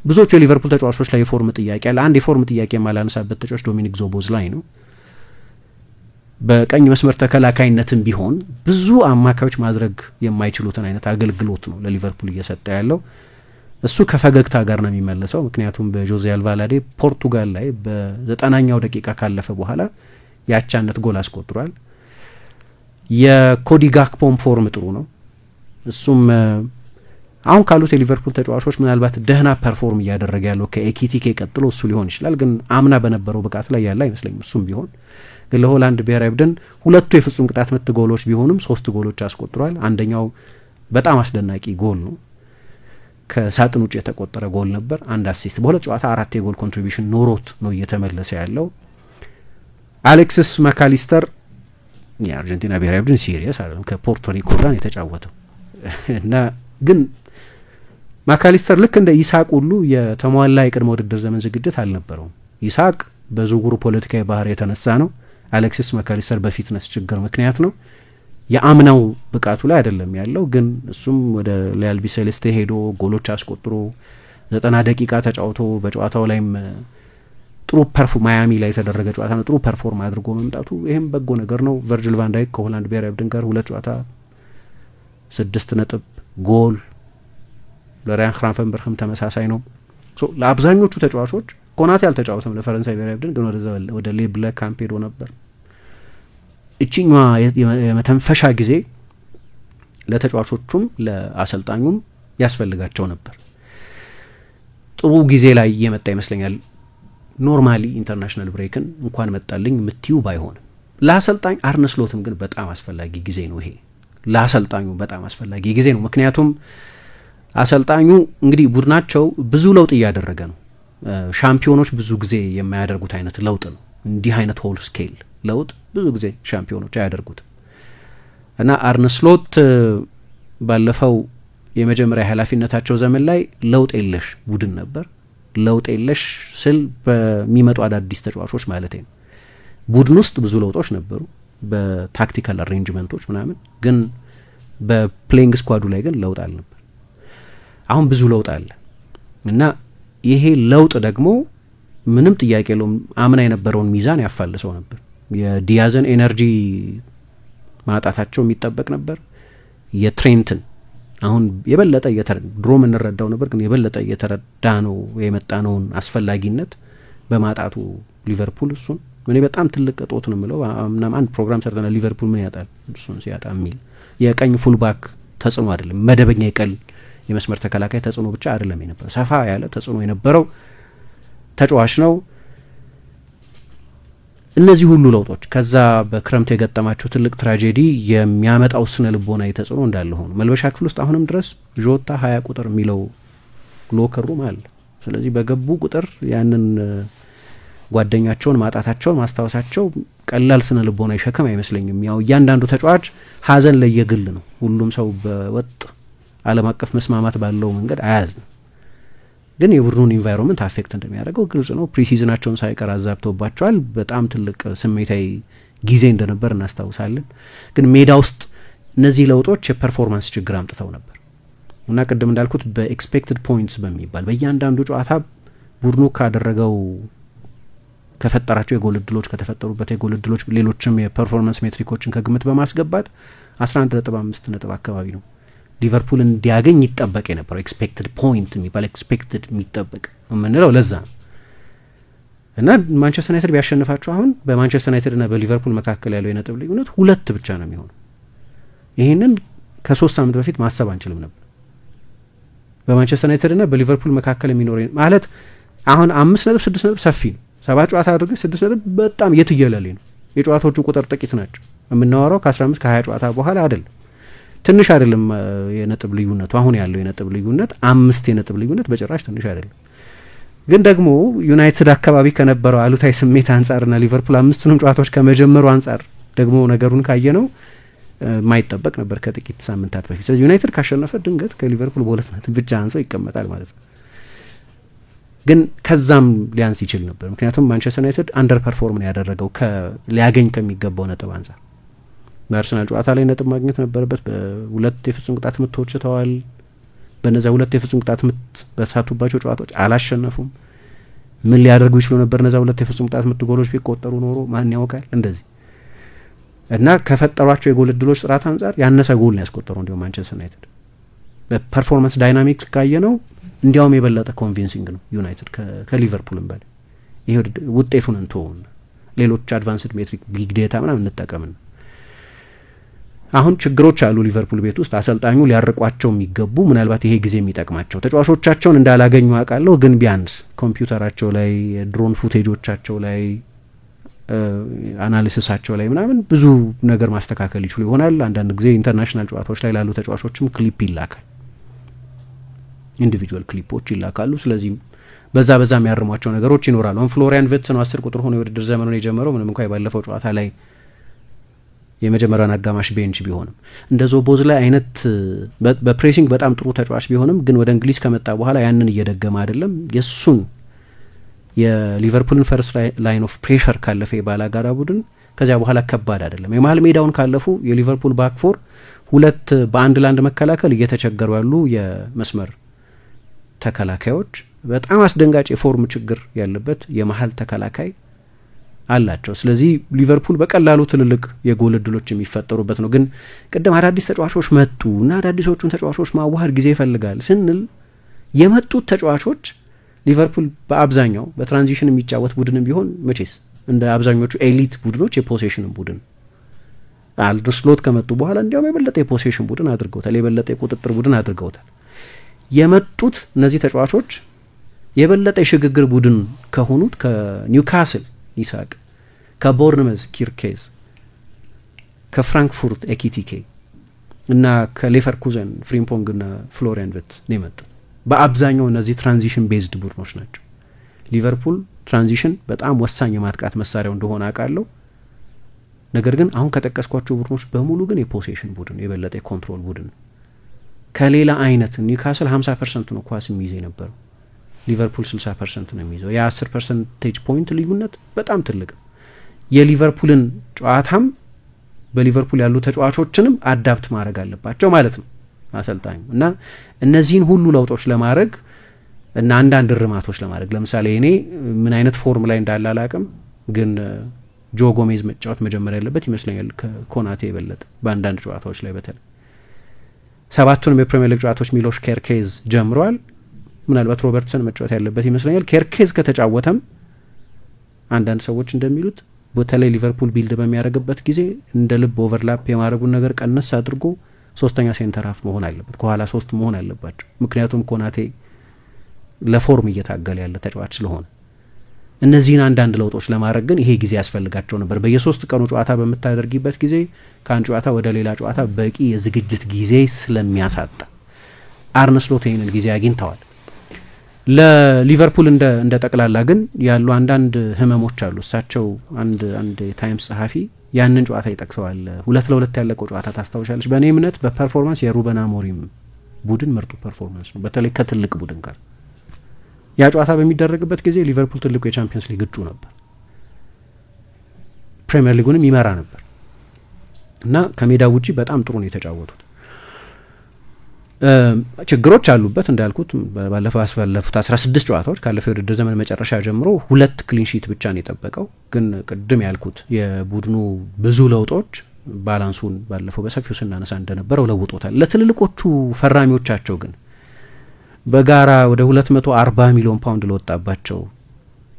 ብዙዎቹ የሊቨርፑል ተጫዋቾች ላይ የፎርም ጥያቄ አለ። አንድ የፎርም ጥያቄ የማላነሳበት ተጫዋች ዶሚኒክ ዞቦዝላይ ነው። በቀኝ መስመር ተከላካይነትም ቢሆን ብዙ አማካዮች ማድረግ የማይችሉትን አይነት አገልግሎት ነው ለሊቨርፑል እየሰጠ ያለው። እሱ ከፈገግታ ጋር ነው የሚመለሰው። ምክንያቱም በጆዜ አልቫላዴ ፖርቱጋል ላይ በ90ኛው ደቂቃ ካለፈ በኋላ የአቻነት ጎል አስቆጥሯል። የኮዲ ጋክፖም ፎርም ጥሩ ነው። እሱም አሁን ካሉት የሊቨርፑል ተጫዋቾች ምናልባት ደህና ፐርፎርም እያደረገ ያለው ከኤኪቲኬ ቀጥሎ እሱ ሊሆን ይችላል። ግን አምና በነበረው ብቃት ላይ ያለ አይመስለኝም። እሱም ቢሆን ግን ለሆላንድ ብሔራዊ ቡድን ሁለቱ የፍጹም ቅጣት ምት ጎሎች ቢሆኑም 3 ጎሎች አስቆጥሯል። አንደኛው በጣም አስደናቂ ጎል ነው፣ ከሳጥን ውጭ የተቆጠረ ጎል ነበር። አንድ አሲስት፣ በሁለት ጨዋታ 4 የጎል ኮንትሪቢዩሽን ኖሮት ነው እየተመለሰ ያለው። አሌክሲስ ማካሊስተር የአርጀንቲና ብሔራዊ ቡድን ሲሪየስ አይደለም፣ ከፖርቶሪኮ ጋር የተጫወተው እና ግን ማካሊስተር ልክ እንደ ኢሳቅ ሁሉ የተሟላ የቅድመ ውድድር ዘመን ዝግጅት አልነበረውም። ኢሳቅ በዝውውሩ ፖለቲካዊ ባህር የተነሳ ነው። አሌክሲስ ማካሊስተር በፊትነስ ችግር ምክንያት ነው። የአምናው ብቃቱ ላይ አይደለም ያለው። ግን እሱም ወደ ሪያል ሴሌስቴ ሄዶ ጎሎች አስቆጥሮ 90 ደቂቃ ተጫውቶ በጨዋታው ላይም ጥሩ ማያሚ ላይ የተደረገ ጨዋታ ነው፣ ጥሩ ፐርፎርም አድርጎ መምጣቱ ይህም በጎ ነገር ነው። ቨርጅል ቫን ዳይክ ከሆላንድ ብሔራዊ ቡድን ጋር 2 ጨዋታ 6 ነጥብ ጎል፣ ለራያን ክራንፈንበርግም ተመሳሳይ ነው። ለአብዛኞቹ ተጫዋቾች ኮናቴ አልተጫወተም ለፈረንሳይ ብሔራዊ ቡድን፣ ግን ወደ ሌብለ ካምፕ ሄዶ ነበር። እቺኛዋ የመተንፈሻ ጊዜ ለተጫዋቾቹም ለአሰልጣኙም ያስፈልጋቸው ነበር። ጥሩ ጊዜ ላይ እየመጣ ይመስለኛል። ኖርማሊ ኢንተርናሽናል ብሬክን እንኳን መጣልኝ ምትዩ ባይሆንም ለአሰልጣኝ አርነ ስሎትም ግን በጣም አስፈላጊ ጊዜ ነው። ይሄ ለአሰልጣኙ በጣም አስፈላጊ ጊዜ ነው። ምክንያቱም አሰልጣኙ እንግዲህ ቡድናቸው ብዙ ለውጥ እያደረገ ነው። ሻምፒዮኖች ብዙ ጊዜ የማያደርጉት አይነት ለውጥ ነው። እንዲህ አይነት ሆል ስኬል ለውጥ ብዙ ጊዜ ሻምፒዮኖች አያደርጉትም እና አርነ ስሎት ባለፈው የመጀመሪያ ኃላፊነታቸው ዘመን ላይ ለውጥ የለሽ ቡድን ነበር። ለውጥ የለሽ ስል በሚመጡ አዳዲስ ተጫዋቾች ማለት ነው። ቡድን ውስጥ ብዙ ለውጦች ነበሩ በታክቲካል አሬንጅመንቶች ምናምን፣ ግን በፕሌይንግ ስኳዱ ላይ ግን ለውጥ አልነበር። አሁን ብዙ ለውጥ አለ እና ይሄ ለውጥ ደግሞ ምንም ጥያቄ የለውም አምና የነበረውን ሚዛን ያፋልሰው ነበር። የዲያዘን ኤነርጂ ማጣታቸው የሚጠበቅ ነበር። የትሬንትን አሁን የበለጠ ድሮ እንረዳው ነበር፣ ግን የበለጠ እየተረዳ ነው የመጣነውን አስፈላጊነት በማጣቱ ሊቨርፑል እሱን እኔ በጣም ትልቅ እጦት ነው የምለው። ምናምን አንድ ፕሮግራም ሰርተናል፣ ሊቨርፑል ምን ያጣል እሱን ሲያጣ የሚል የቀኝ ፉልባክ ተጽዕኖ አይደለም፣ መደበኛ የቀል የመስመር ተከላካይ ተጽዕኖ ብቻ አይደለም የነበረው፣ ሰፋ ያለ ተጽዕኖ የነበረው ተጫዋች ነው። እነዚህ ሁሉ ለውጦች ከዛ በክረምት የገጠማቸው ትልቅ ትራጀዲ የሚያመጣው ስነ ልቦናዊ ተጽዕኖ እንዳለ ሆኖ መልበሻ ክፍል ውስጥ አሁንም ድረስ ጆታ 20 ቁጥር የሚለው ሎከር ሩም አለ። ስለዚህ በገቡ ቁጥር ያንን ጓደኛቸውን ማጣታቸውን ማስታወሳቸው ቀላል ስነ ልቦናዊ ሸክም አይመስለኝም። ያው እያንዳንዱ ተጫዋች ሀዘን ለየግል ነው። ሁሉም ሰው በወጥ ዓለም አቀፍ መስማማት ባለው መንገድ አያዝንም። ግን የቡድኑን ኢንቫይሮንመንት አፌክት እንደሚያደርገው ግልጽ ነው። ፕሪሲዝናቸውን ሳይቀር አዛብተውባቸዋል። በጣም ትልቅ ስሜታዊ ጊዜ እንደነበር እናስታውሳለን። ግን ሜዳ ውስጥ እነዚህ ለውጦች የፐርፎርማንስ ችግር አምጥተው ነበር እና ቅድም እንዳልኩት በኤክስፔክትድ ፖይንትስ በሚባል በእያንዳንዱ ጨዋታ ቡድኑ ካደረገው ከፈጠራቸው የጎል እድሎች ከተፈጠሩበት የጎል እድሎች ሌሎችም የፐርፎርማንስ ሜትሪኮችን ከግምት በማስገባት 11.5 ነጥብ አካባቢ ነው ሊቨርፑል እንዲያገኝ ይጠበቅ የነበረው። ኤክስፔክትድ ፖይንት የሚባል ኤክስፔክትድ የሚጠበቅ የምንለው ለዛ ነው እና ማንቸስተር ዩናይትድ ቢያሸንፋቸው አሁን በማንቸስተር ዩናይትድ እና በሊቨርፑል መካከል ያለው የነጥብ ልዩነት 2 ብቻ ነው የሚሆነው። ይህንን ከ3 ሳምንት በፊት ማሰብ አንችልም ነበር። በማንቸስተር ዩናይትድ እና በሊቨርፑል መካከል የሚኖረው ማለት አሁን 5 ነጥብ 6 ነጥብ ሰፊ ነው። 7 ጨዋታ አድርገህ 6 ነጥብ በጣም የትየለሌ ነው። የጨዋታዎቹ ቁጥር ጥቂት ናቸው። የምናወራው ከ15 ከ20 ጨዋታ በኋላ አይደለም። ትንሽ አይደለም የነጥብ ልዩነቱ። አሁን ያለው የነጥብ ልዩነት 5 የነጥብ ልዩነት በጭራሽ ትንሽ አይደለም። ግን ደግሞ ዩናይትድ አካባቢ ከነበረው አሉታዊ ስሜት አንጻርና ሊቨርፑል 5ቱንም ጨዋታዎች ከመጀመሩ አንጻር ደግሞ ነገሩን ካየነው ማይጠበቅ ነበር ከጥቂት ሳምንታት በፊት። ስለዚህ ዩናይትድ ካሸነፈ ድንገት ከሊቨርፑል በሁለት ነጥብ ብቻ አንሶ ይቀመጣል ማለት ነው። ግን ከዛም ሊያንስ ይችል ነበር። ምክንያቱም ማንቸስተር ዩናይትድ አንደር ፐርፎርም ነው ያደረገው ሊያገኝ ከሚገባው ነጥብ አንጻር። በአርሰናል ጨዋታ ላይ ነጥብ ማግኘት ነበረበት። በሁለት የፍጹም ቅጣት ምቶች ተዋል። በነዚያ ሁለት የፍጹም ቅጣት ምት በሳቱባቸው ጨዋታዎች አላሸነፉም። ምን ሊያደርጉ ይችሉ ነበር? እነዚያ ሁለት የፍጹም ቅጣት ምት ጎሎች ቢቆጠሩ ኖሮ ማን ያውቃል? እንደዚህ እና ከፈጠሯቸው የጎል እድሎች ጥራት አንጻር ያነሰ ጎል ነው ያስቆጠረው። እንዲሁም ማንቸስተር ዩናይትድ በፐርፎርማንስ ዳይናሚክስ ካየ ነው እንዲያውም የበለጠ ኮንቪንሲንግ ነው ዩናይትድ ከሊቨርፑልም በላይ። ይሄ ውጤቱን እንተውን፣ ሌሎች አድቫንስድ ሜትሪክ ቢግ ዴታ ምናምን እንጠቀምን። አሁን ችግሮች አሉ ሊቨርፑል ቤት ውስጥ አሰልጣኙ ሊያርቋቸው የሚገቡ ምናልባት ይሄ ጊዜ የሚጠቅማቸው ተጫዋቾቻቸውን እንዳላገኙ አውቃለሁ፣ ግን ቢያንስ ኮምፒውተራቸው ላይ ድሮን ፉቴጆቻቸው ላይ አናሊሲሳቸው ላይ ምናምን ብዙ ነገር ማስተካከል ይችሉ ይሆናል። አንዳንድ ጊዜ ኢንተርናሽናል ጨዋታዎች ላይ ላሉ ተጫዋቾችም ክሊፕ ይላካል፣ ኢንዲቪጁዋል ክሊፖች ይላካሉ። ስለዚህ በዛ የሚያርሟቸው ነገሮች ይኖራሉ። አሁን ፍሎሪያን ቪርትዝ ነው 10 ቁጥር ሆኖ የውድድር ዘመኑን የጀመረው። ምንም እንኳን ባለፈው ጨዋታ ላይ የመጀመሪያውን አጋማሽ ቤንች ቢሆንም እንደ ዞቦዝላይ አይነት በፕሬሲንግ በጣም ጥሩ ተጫዋች ቢሆንም ግን ወደ እንግሊዝ ከመጣ በኋላ ያንን እየደገመ አይደለም። የሱን የሊቨርፑልን ፈርስት ላይን ኦፍ ፕሬሸር ካለፈ የባላጋራ ቡድን ከዚያ በኋላ ከባድ አይደለም። የመሀል ሜዳውን ካለፉ የሊቨርፑል ባክፎር ሁለት በአንድ ላንድ መከላከል እየተቸገሩ ያሉ የመስመር ተከላካዮች፣ በጣም አስደንጋጭ የፎርም ችግር ያለበት የመሀል ተከላካይ አላቸው። ስለዚህ ሊቨርፑል በቀላሉ ትልልቅ የጎል እድሎች የሚፈጠሩበት ነው። ግን ቅድም አዳዲስ ተጫዋቾች መጡ እና አዳዲሶቹን ተጫዋቾች ማዋሃድ ጊዜ ይፈልጋል ስንል የመጡት ተጫዋቾች ሊቨርፑል በአብዛኛው በትራንዚሽን የሚጫወት ቡድንም ቢሆን መቼስ እንደ አብዛኞቹ ኤሊት ቡድኖች የፖሴሽን ቡድን አርነ ስሎት ከመጡ በኋላ እንዲያውም የበለጠ የፖሴሽን ቡድን አድርገውታል፣ የበለጠ የቁጥጥር ቡድን አድርገውታል። የመጡት እነዚህ ተጫዋቾች የበለጠ የሽግግር ቡድን ከሆኑት ከኒውካስል ኢሳቅ፣ ከቦርንመዝ ኪርኬዝ፣ ከፍራንክፉርት ኤኪቲኬ እና ከሌቨርኩዘን ፍሪምፖንግ እና ፍሎሪያን ቪርትዝ ነው የመጡት። በአብዛኛው እነዚህ ትራንዚሽን ቤዝድ ቡድኖች ናቸው። ሊቨርፑል ትራንዚሽን በጣም ወሳኝ የማጥቃት መሳሪያው እንደሆነ አውቃለሁ። ነገር ግን አሁን ከጠቀስኳቸው ቡድኖች በሙሉ ግን የፖሴሽን ቡድን የበለጠ የኮንትሮል ቡድን ከሌላ አይነት ኒውካስል 50% ነው ኳስ የሚይዘው የነበረው፣ ሊቨርፑል 60% ነው የሚይዘው። የ10% ፖይንት ልዩነት በጣም ትልቅ። የሊቨርፑልን ጨዋታም በሊቨርፑል ያሉ ተጫዋቾችንም አዳፕት ማድረግ አለባቸው ማለት ነው አሰልጣኙ እና እነዚህን ሁሉ ለውጦች ለማድረግ እና አንዳንድ እርማቶች ለማድረግ ለምሳሌ እኔ ምን አይነት ፎርም ላይ እንዳለ አላቅም፣ ግን ጆ ጎሜዝ መጫወት መጀመር ያለበት ይመስለኛል ከኮናቴ የበለጠ በአንዳንድ ጨዋታዎች ላይ። በተለይ 7ቱንም የፕሪሚየር ሊግ ጨዋታዎች ሚሎሽ ኬርኬዝ ጀምሯል። ምናልባት ሮበርትሰን መጫወት ያለበት ይመስለኛል። ኬርኬዝ ከተጫወተም አንዳንድ ሰዎች እንደሚሉት በተለይ ሊቨርፑል ቢልድ በሚያደርግበት ጊዜ እንደ ልብ ኦቨርላፕ የማድረጉን ነገር ቀነስ አድርጎ ሶስተኛ ሴንተር ሃፍ መሆን አለበት፣ ከኋላ 3 መሆን አለባቸው። ምክንያቱም ኮናቴ ለፎርም እየታገለ ያለ ተጫዋች ስለሆነ እነዚህን አንዳንድ ለውጦች ለማድረግ ግን ይሄ ጊዜ ያስፈልጋቸው ነበር። በየ3 ቀኑ ጨዋታ በምታደርጊበት ጊዜ ከአንድ ጨዋታ ወደ ሌላ ጨዋታ በቂ የዝግጅት ጊዜ ስለሚያሳጣ አርነ ስሎት ይህንን ጊዜ አግኝተዋል። ለሊቨርፑል እንደ ጠቅላላ ግን ያሉ አንዳንድ ህመሞች አሉ። እሳቸው አንድ የታይምስ ጸሐፊ ያንን ጨዋታ ይጠቅሰዋል። 2-2 ያለቀው ጨዋታ ታስታውሻለች? በእኔ እምነት በፐርፎርማንስ የሩበን አሞሪም ቡድን ምርጡ ፐርፎርማንስ ነው፣ በተለይ ከትልቅ ቡድን ጋር። ያ ጨዋታ በሚደረግበት ጊዜ ሊቨርፑል ትልቁ የቻምፒየንስ ሊግ እጩ ነበር፣ ፕሪሚየር ሊጉንም ይመራ ነበር እና ከሜዳ ውጪ በጣም ጥሩ ነው የተጫወቱት። ችግሮች አሉበት እንዳልኩት ባለፉት 16 ጨዋታዎች ካለፈው የውድድር ዘመን መጨረሻ ጀምሮ 2 ክሊንሺት ብቻ ነው የጠበቀው። ግን ቅድም ያልኩት የቡድኑ ብዙ ለውጦች ባላንሱን ባለፈው በሰፊው ስናነሳ እንደነበረው ለውጦታል። ለትልልቆቹ ፈራሚዎቻቸው ግን በጋራ ወደ 240 ሚሊዮን ፓውንድ ለወጣባቸው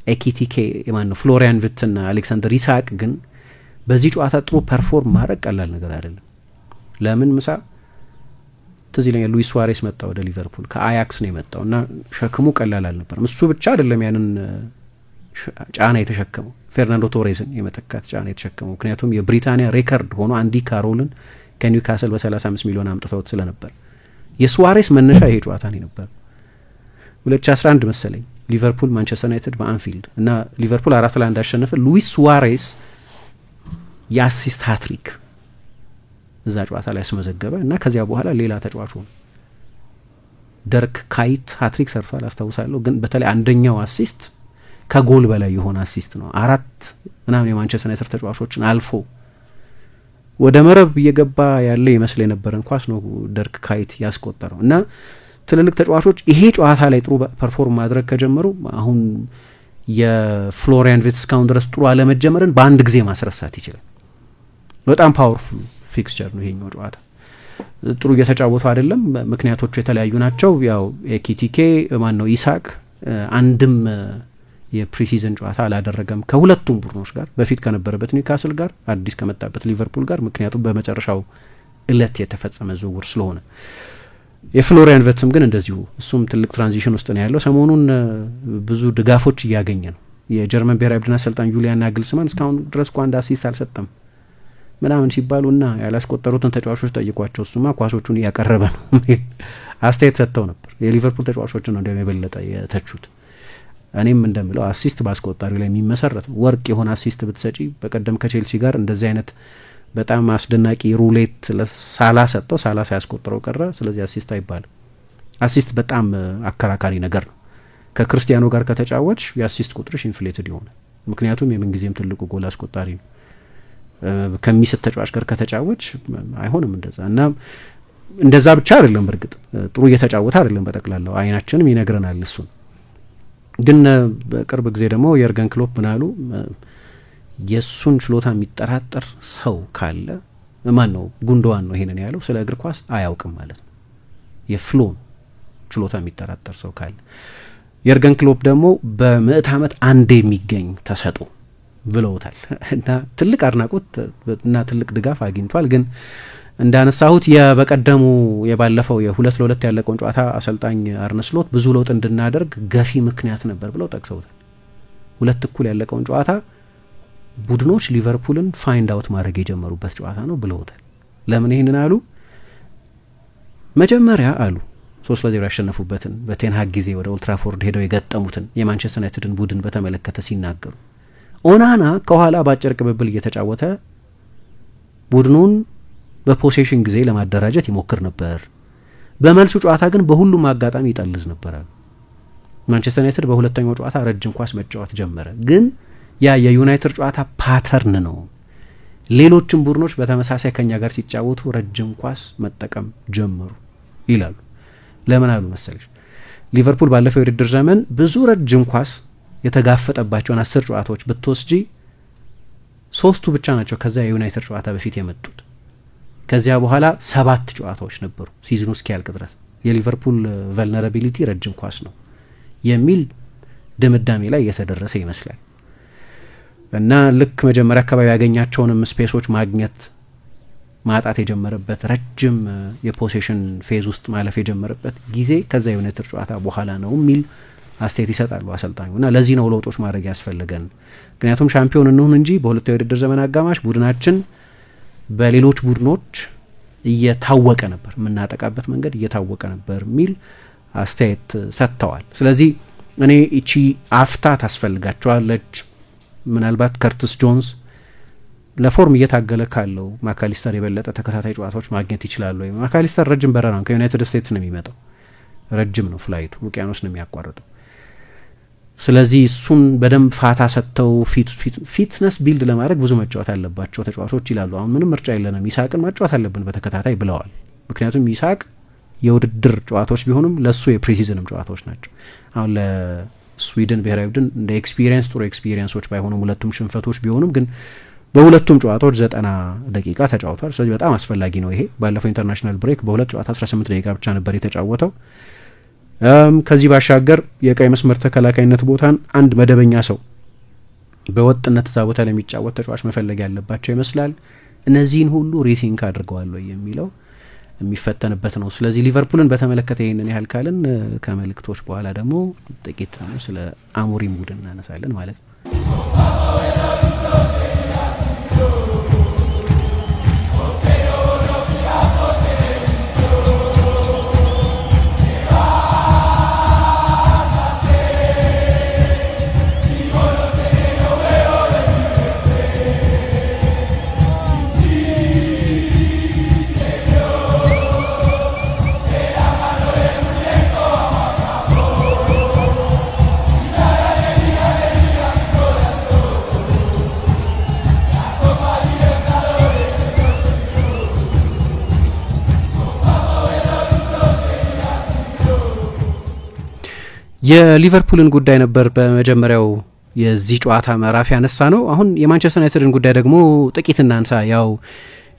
ኤኪቲኬ የማነው ፍሎሪያን ቪርትዝ እና አሌክሳንደር ኢሳቅ ግን በዚህ ጨዋታ ጥሩ ፐርፎርም ማድረግ ቀላል ነገር አይደለም። ለምን ምሳ ትዝ ይለኛል ሉዊስ ሱዋሬስ መጣ ወደ ሊቨርፑል ከአያክስ ነው የመጣው እና ሸክሙ ቀላል አልነበረም። እሱ ብቻ አይደለም ያንን ጫና የተሸከመው፣ ፌርናንዶ ቶሬዝን የመተካት ጫና የተሸከመው። ምክንያቱም የብሪታንያ ሬከርድ ሆኖ አንዲ ካሮልን ከኒውካስል በ35 ሚሊዮን አምጥተውት ስለነበር የሱዋሬስ መነሻ ይሄ ጨዋታ ነው ነበር። 2011 መሰለኝ ሊቨርፑል ማንቸስተር ዩናይትድ በአንፊልድ እና ሊቨርፑል 4-1 አሸነፈ። ሉዊስ ሱዋሬስ የአሲስት ሃትሪክ እዛ ጨዋታ ላይ ያስመዘገበ እና ከዚያ በኋላ ሌላ ተጫዋች ሆነ ደርክ ካይት ሃትሪክ ሰርቷል አስታውሳለሁ። ግን በተለይ አንደኛው አሲስት ከጎል በላይ የሆነ አሲስት ነው። 4 ምናምን የማንቸስተር ዩናይትድ ተጫዋቾችን አልፎ ወደ መረብ እየገባ ያለ ይመስል የነበረን ኳስ ነው ደርክ ካይት ያስቆጠረው። እና ትልልቅ ተጫዋቾች ይሄ ጨዋታ ላይ ጥሩ ፐርፎርም ማድረግ ከጀመሩ አሁን የፍሎሪያን ቪርትዝ እስካሁን ድረስ ጥሩ አለመጀመርን በአንድ ጊዜ ማስረሳት ይችላል። በጣም ፓወርፉል ፊክስቸር ነው ይሄኛው ጨዋታ። ጥሩ እየተጫወቱ አይደለም፣ ምክንያቶቹ የተለያዩ ናቸው። ያው ኤኪቲኬ ማን ነው ኢሳክ አንድም የፕሪሲዝን ጨዋታ አላደረገም ከሁለቱም ቡድኖች ጋር፣ በፊት ከነበረበት ኒውካስል ጋር፣ አዲስ ከመጣበት ሊቨርፑል ጋር፣ ምክንያቱም በመጨረሻው እለት የተፈጸመ ዝውውር ስለሆነ። የፍሎሪያን ቪርትዝም ግን እንደዚሁ እሱም ትልቅ ትራንዚሽን ውስጥ ነው ያለው። ሰሞኑን ብዙ ድጋፎች እያገኘ ነው። የጀርመን ብሔራዊ ቡድን አሰልጣኝ ጁሊያን ናግልስማን እስካሁን ድረስ አንድ አሲስት አልሰጠም ምናምን ሲባሉና ያላስቆጠሩትን ተጫዋቾች ጠይቋቸው እሱማ ኳሶቹን እያቀረበ ነው አስተያየት ሰጥተው ነበር። የሊቨርፑል ተጫዋቾችን ነው እንደውም የበለጠ የተቹት። እኔም እንደምለው አሲስት ባስቆጣሪው ላይ የሚመሰረት ወርቅ የሆነ አሲስት ብትሰጪ፣ በቀደም ከቼልሲ ጋር እንደዚህ አይነት በጣም አስደናቂ ሩሌት ለሳላ ሰጠው፣ ሳላ ሳያስቆጥረው ቀረ። ስለዚህ አሲስት አይባልም። አሲስት በጣም አከራካሪ ነገር ነው። ከክርስቲያኖ ጋር ከተጫወትሽ የአሲስት ቁጥርሽ ኢንፍሌትድ ይሆናል። ምክንያቱም የምንጊዜም ትልቁ ጎል አስቆጣሪ ነው። ከሚስት ተጫዋች ጋር ከተጫወትሽ አይሆንም እንደዛ። እና እንደዛ ብቻ አይደለም፣ በእርግጥ ጥሩ እየተጫወተ አይደለም በጠቅላላው አይናችንም ይነግረናል እሱን። ግን በቅርብ ጊዜ ደግሞ የርገን ክሎፕ ምናሉ የሱን ችሎታ የሚጠራጠር ሰው ካለ ማን ነው ጉንዶዋን ነው ይሄንን ያለው፣ ስለ እግር ኳስ አያውቅም ማለት ነው። የፍሎን ችሎታ የሚጠራጠር ሰው ካለ የርገን ክሎፕ ደግሞ በ100 ዓመት አንዴ የሚገኝ ተሰጦ ብለውታል። እና ትልቅ አድናቆት እና ትልቅ ድጋፍ አግኝቷል። ግን እንዳነሳሁት የበቀደሙ የባለፈው የ2-2 ያለቀውን ጨዋታ አሰልጣኝ አርነ ስሎት ብዙ ለውጥ እንድናደርግ ገፊ ምክንያት ነበር ብለው ጠቅሰውታል። 2-2 ያለቀውን ጨዋታ ቡድኖች ሊቨርፑልን ፋይንድ አውት ማድረግ የጀመሩበት ጨዋታ ነው ብለውታል። ለምን ይሄንን አሉ? መጀመሪያ አሉ 3-0 ያሸነፉበትን በቴንሃግ ጊዜ ወደ ኦልትራፎርድ ሄደው የገጠሙትን የማንቸስተር ዩናይትድን ቡድን በተመለከተ ሲናገሩ ኦናና ከኋላ ባጭር ቅብብል እየተጫወተ ቡድኑን በፖሴሽን ጊዜ ለማደራጀት ይሞክር ነበር። በመልሱ ጨዋታ ግን በሁሉም አጋጣሚ ይጠልዝ ነበር። ማንቸስተር ዩናይትድ በሁለተኛው ጨዋታ ረጅም ኳስ መጫወት ጀመረ። ግን ያ የዩናይትድ ጨዋታ ፓተርን ነው። ሌሎችም ቡድኖች በተመሳሳይ ከኛ ጋር ሲጫወቱ ረጅም ኳስ መጠቀም ጀመሩ ይላሉ። ለምን አሉ መሰለሽ? ሊቨርፑል ባለፈው የውድድር ዘመን ብዙ ረጅም ኳስ የተጋፈጠባቸውን 10 ጨዋታዎች ብትወስጂ 3ቱ ብቻ ናቸው ከዛ የዩናይትድ ጨዋታ በፊት የመጡት። ከዚያ በኋላ 7 ጨዋታዎች ነበሩ ሲዝኑ እስኪያልቅ ድረስ። የሊቨርፑል ቨልነራቢሊቲ ረጅም ኳስ ነው የሚል ድምዳሜ ላይ የተደረሰ ይመስላል። እና ልክ መጀመሪያ አካባቢ ያገኛቸውንም ስፔሶች ማግኘት ማጣት የጀመረበት ረጅም የፖሴሽን ፌዝ ውስጥ ማለፍ የጀመረበት ጊዜ ከዛ የዩናይትድ ጨዋታ በኋላ ነው የሚል አስተያየት ይሰጣሉ አሰልጣኙ። እና ለዚህ ነው ለውጦች ማድረግ ያስፈልገን፣ ምክንያቱም ሻምፒዮን እንሁን እንጂ በሁለተኛው የውድድር ዘመን አጋማሽ ቡድናችን በሌሎች ቡድኖች እየታወቀ ነበር፣ የምናጠቃበት መንገድ እየታወቀ ነበር የሚል አስተያየት ሰጥተዋል። ስለዚህ እኔ እቺ አፍታ ታስፈልጋቸዋለች። ምናልባት ከርትስ ጆንስ ለፎርም እየታገለ ካለው ማካሊስተር የበለጠ ተከታታይ ጨዋታዎች ማግኘት ይችላሉ ወይ? ማካሊስተር ረጅም በረራ ነው፣ ከዩናይትድ ስቴትስ ነው የሚመጣው፣ ረጅም ነው ፍላይቱ፣ ውቅያኖስ ነው የሚያቋርጠው። ስለዚህ እሱን በደንብ ፋታ ሰጥተው ፊትነስ ቢልድ ለማድረግ ብዙ መጫወት አለባቸው ተጫዋቾች ይላሉ። አሁን ምንም ምርጫ የለንም፣ ይሳቅን ማጫወት አለብን በተከታታይ ብለዋል። ምክንያቱም ይሳቅ የውድድር ጨዋታዎች ቢሆኑም ለሱ የፕሪሲዝንም ጨዋታዎች ናቸው። አሁን ለስዊድን ብሔራዊ ቡድን እንደ ኤክስፒሪየንስ ጥሩ ኤክስፒሪየንሶች ባይሆኑም ሁለቱም ሽንፈቶች ቢሆኑም ግን በሁለቱም ጨዋታዎች 90 ደቂቃ ተጫውቷል። ስለዚህ በጣም አስፈላጊ ነው ይሄ። ባለፈው ኢንተርናሽናል ብሬክ በሁለት ጨዋታ 18 ደቂቃ ብቻ ነበር የተጫወተው። ከዚህ ባሻገር የቀይ መስመር ተከላካይነት ቦታን አንድ መደበኛ ሰው በወጥነት እዛ ቦታ ላይ የሚጫወት ተጫዋች መፈለግ ያለባቸው ይመስላል። እነዚህን ሁሉ ሪቲንክ አድርገዋል ወይ የሚለው የሚፈተንበት ነው። ስለዚህ ሊቨርፑልን በተመለከተ ይህንን ያህል ካልን ከመልእክቶች በኋላ ደግሞ ጥቂት ነው ስለ አሞሪም ቡድን እናነሳለን ማለት ነው። የሊቨርፑልን ጉዳይ ነበር በመጀመሪያው የዚህ ጨዋታ ምዕራፍ ያነሳ ነው። አሁን የማንቸስተር ዩናይትድን ጉዳይ ደግሞ ጥቂት እናንሳ። ያው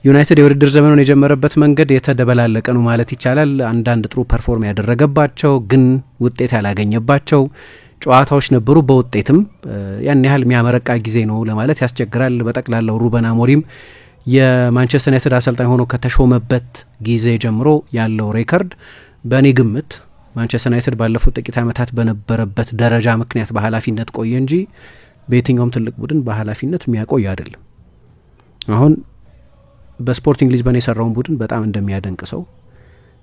ዩናይትድ የውድድር ዘመኑን የጀመረበት መንገድ የተደበላለቀ ነው ማለት ይቻላል። አንዳንድ ጥሩ ፐርፎርም ያደረገባቸው ግን ውጤት ያላገኘባቸው ጨዋታዎች ነበሩ። በውጤትም ያን ያህል የሚያመረቃ ጊዜ ነው ለማለት ያስቸግራል። በጠቅላላው ሩበን አሞሪም የማንቸስተር ዩናይትድ አሰልጣኝ ሆኖ ከተሾመበት ጊዜ ጀምሮ ያለው ሬከርድ በእኔ ግምት ማንቸስተር ዩናይትድ ባለፉት ጥቂት ዓመታት በነበረበት ደረጃ ምክንያት በኃላፊነት ቆየ እንጂ በየትኛውም ትልቅ ቡድን በኃላፊነት የሚያቆይ አይደለም። አሁን በስፖርቲንግ ሊዝበን የሰራውን ቡድን በጣም እንደሚያደንቅ ሰው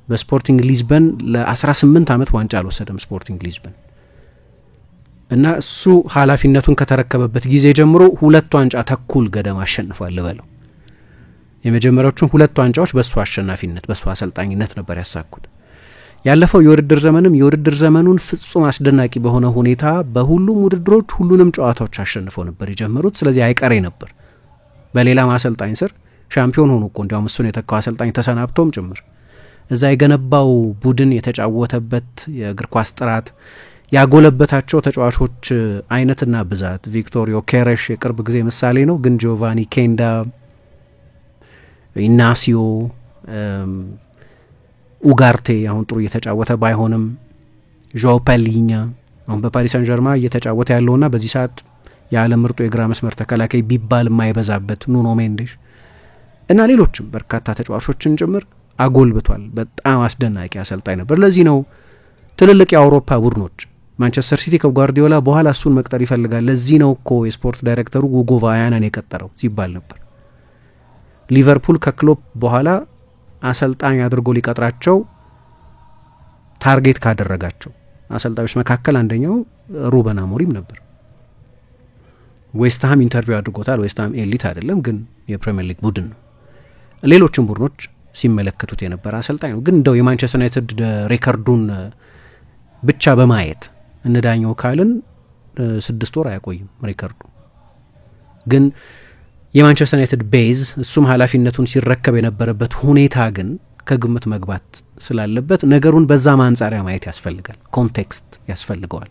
በስፖርቲንግ ሊዝበን ለ18 ዓመት ዋንጫ አልወሰደም ስፖርቲንግ ሊዝበን እና እሱ ኃላፊነቱን ከተረከበበት ጊዜ ጀምሮ 2 ዋንጫ ተኩል ገደማ አሸንፏል ልበለው። የመጀመሪያዎቹን 2 ዋንጫዎች በሱ አሸናፊነት በሱ አሰልጣኝነት ነበር ያሳኩት። ያለፈው የውድድር ዘመንም የውድድር ዘመኑን ፍጹም አስደናቂ በሆነ ሁኔታ በሁሉም ውድድሮች ሁሉንም ጨዋታዎች አሸንፈው ነበር የጀመሩት። ስለዚህ አይቀሬ ነበር በሌላ አሰልጣኝ ስር ሻምፒዮን ሆኖ እኮ እንዲያውም እሱን የተካው አሰልጣኝ ተሰናብቶም ጭምር እዛ የገነባው ቡድን የተጫወተበት የእግር ኳስ ጥራት ያጎለበታቸው ተጫዋቾች አይነትና ብዛት ቪክቶሪዮ ኬሬሽ የቅርብ ጊዜ ምሳሌ ነው። ግን ጂዮቫኒ ኬንዳ፣ ኢናሲዮ ኡጋርቴ አሁን ጥሩ እየተጫወተ ባይሆንም ጆao ፓሊኛ አሁን በፓሪስ ሳን ጀርማ እየተጫወተ ያለውና በዚህ ሰዓት የዓለም ምርጡ የግራ መስመር ተከላካይ ቢባል የማይበዛበት ኑኖ ሜንዴሽ እና ሌሎችም በርካታ ተጫዋቾችን ጭምር አጎልብቷል። በጣም አስደናቂ አሰልጣኝ ነበር። ለዚህ ነው ትልልቅ የአውሮፓ ቡድኖች ማንቸስተር ሲቲ ከጓርዲዮላ በኋላ እሱን መቅጠር ይፈልጋል። ለዚህ ነው እኮ የስፖርት ዳይሬክተሩ ጉጎ ቫያናን የቀጠረው ሲባል ነበር። ሊቨርፑል ከክሎፕ በኋላ አሰልጣኝ አድርጎ ሊቀጥራቸው ታርጌት ካደረጋቸው አሰልጣኞች መካከል አንደኛው ሩበን አሞሪም ነበር። ዌስትሃም ኢንተርቪው አድርጎታል። ዌስትሃም ኤሊት አይደለም ግን የፕሪሚየር ሊግ ቡድን ነው። ሌሎችም ቡድኖች ሲመለከቱት የነበረ አሰልጣኝ ነው። ግን እንደው የማንቸስተር ዩናይትድ ሬከርዱን ብቻ በማየት እንዳኛው ካልን 6 ወር አያቆይም ሬከርዱ። ግን የማንቸስተር ዩናይትድ ቤዝ እሱም ኃላፊነቱን ሲረከብ የነበረበት ሁኔታ ግን ከግምት መግባት ስላለበት ነገሩን በዛ ማንጻሪያ ማየት ያስፈልጋል። ኮንቴክስት ያስፈልገዋል።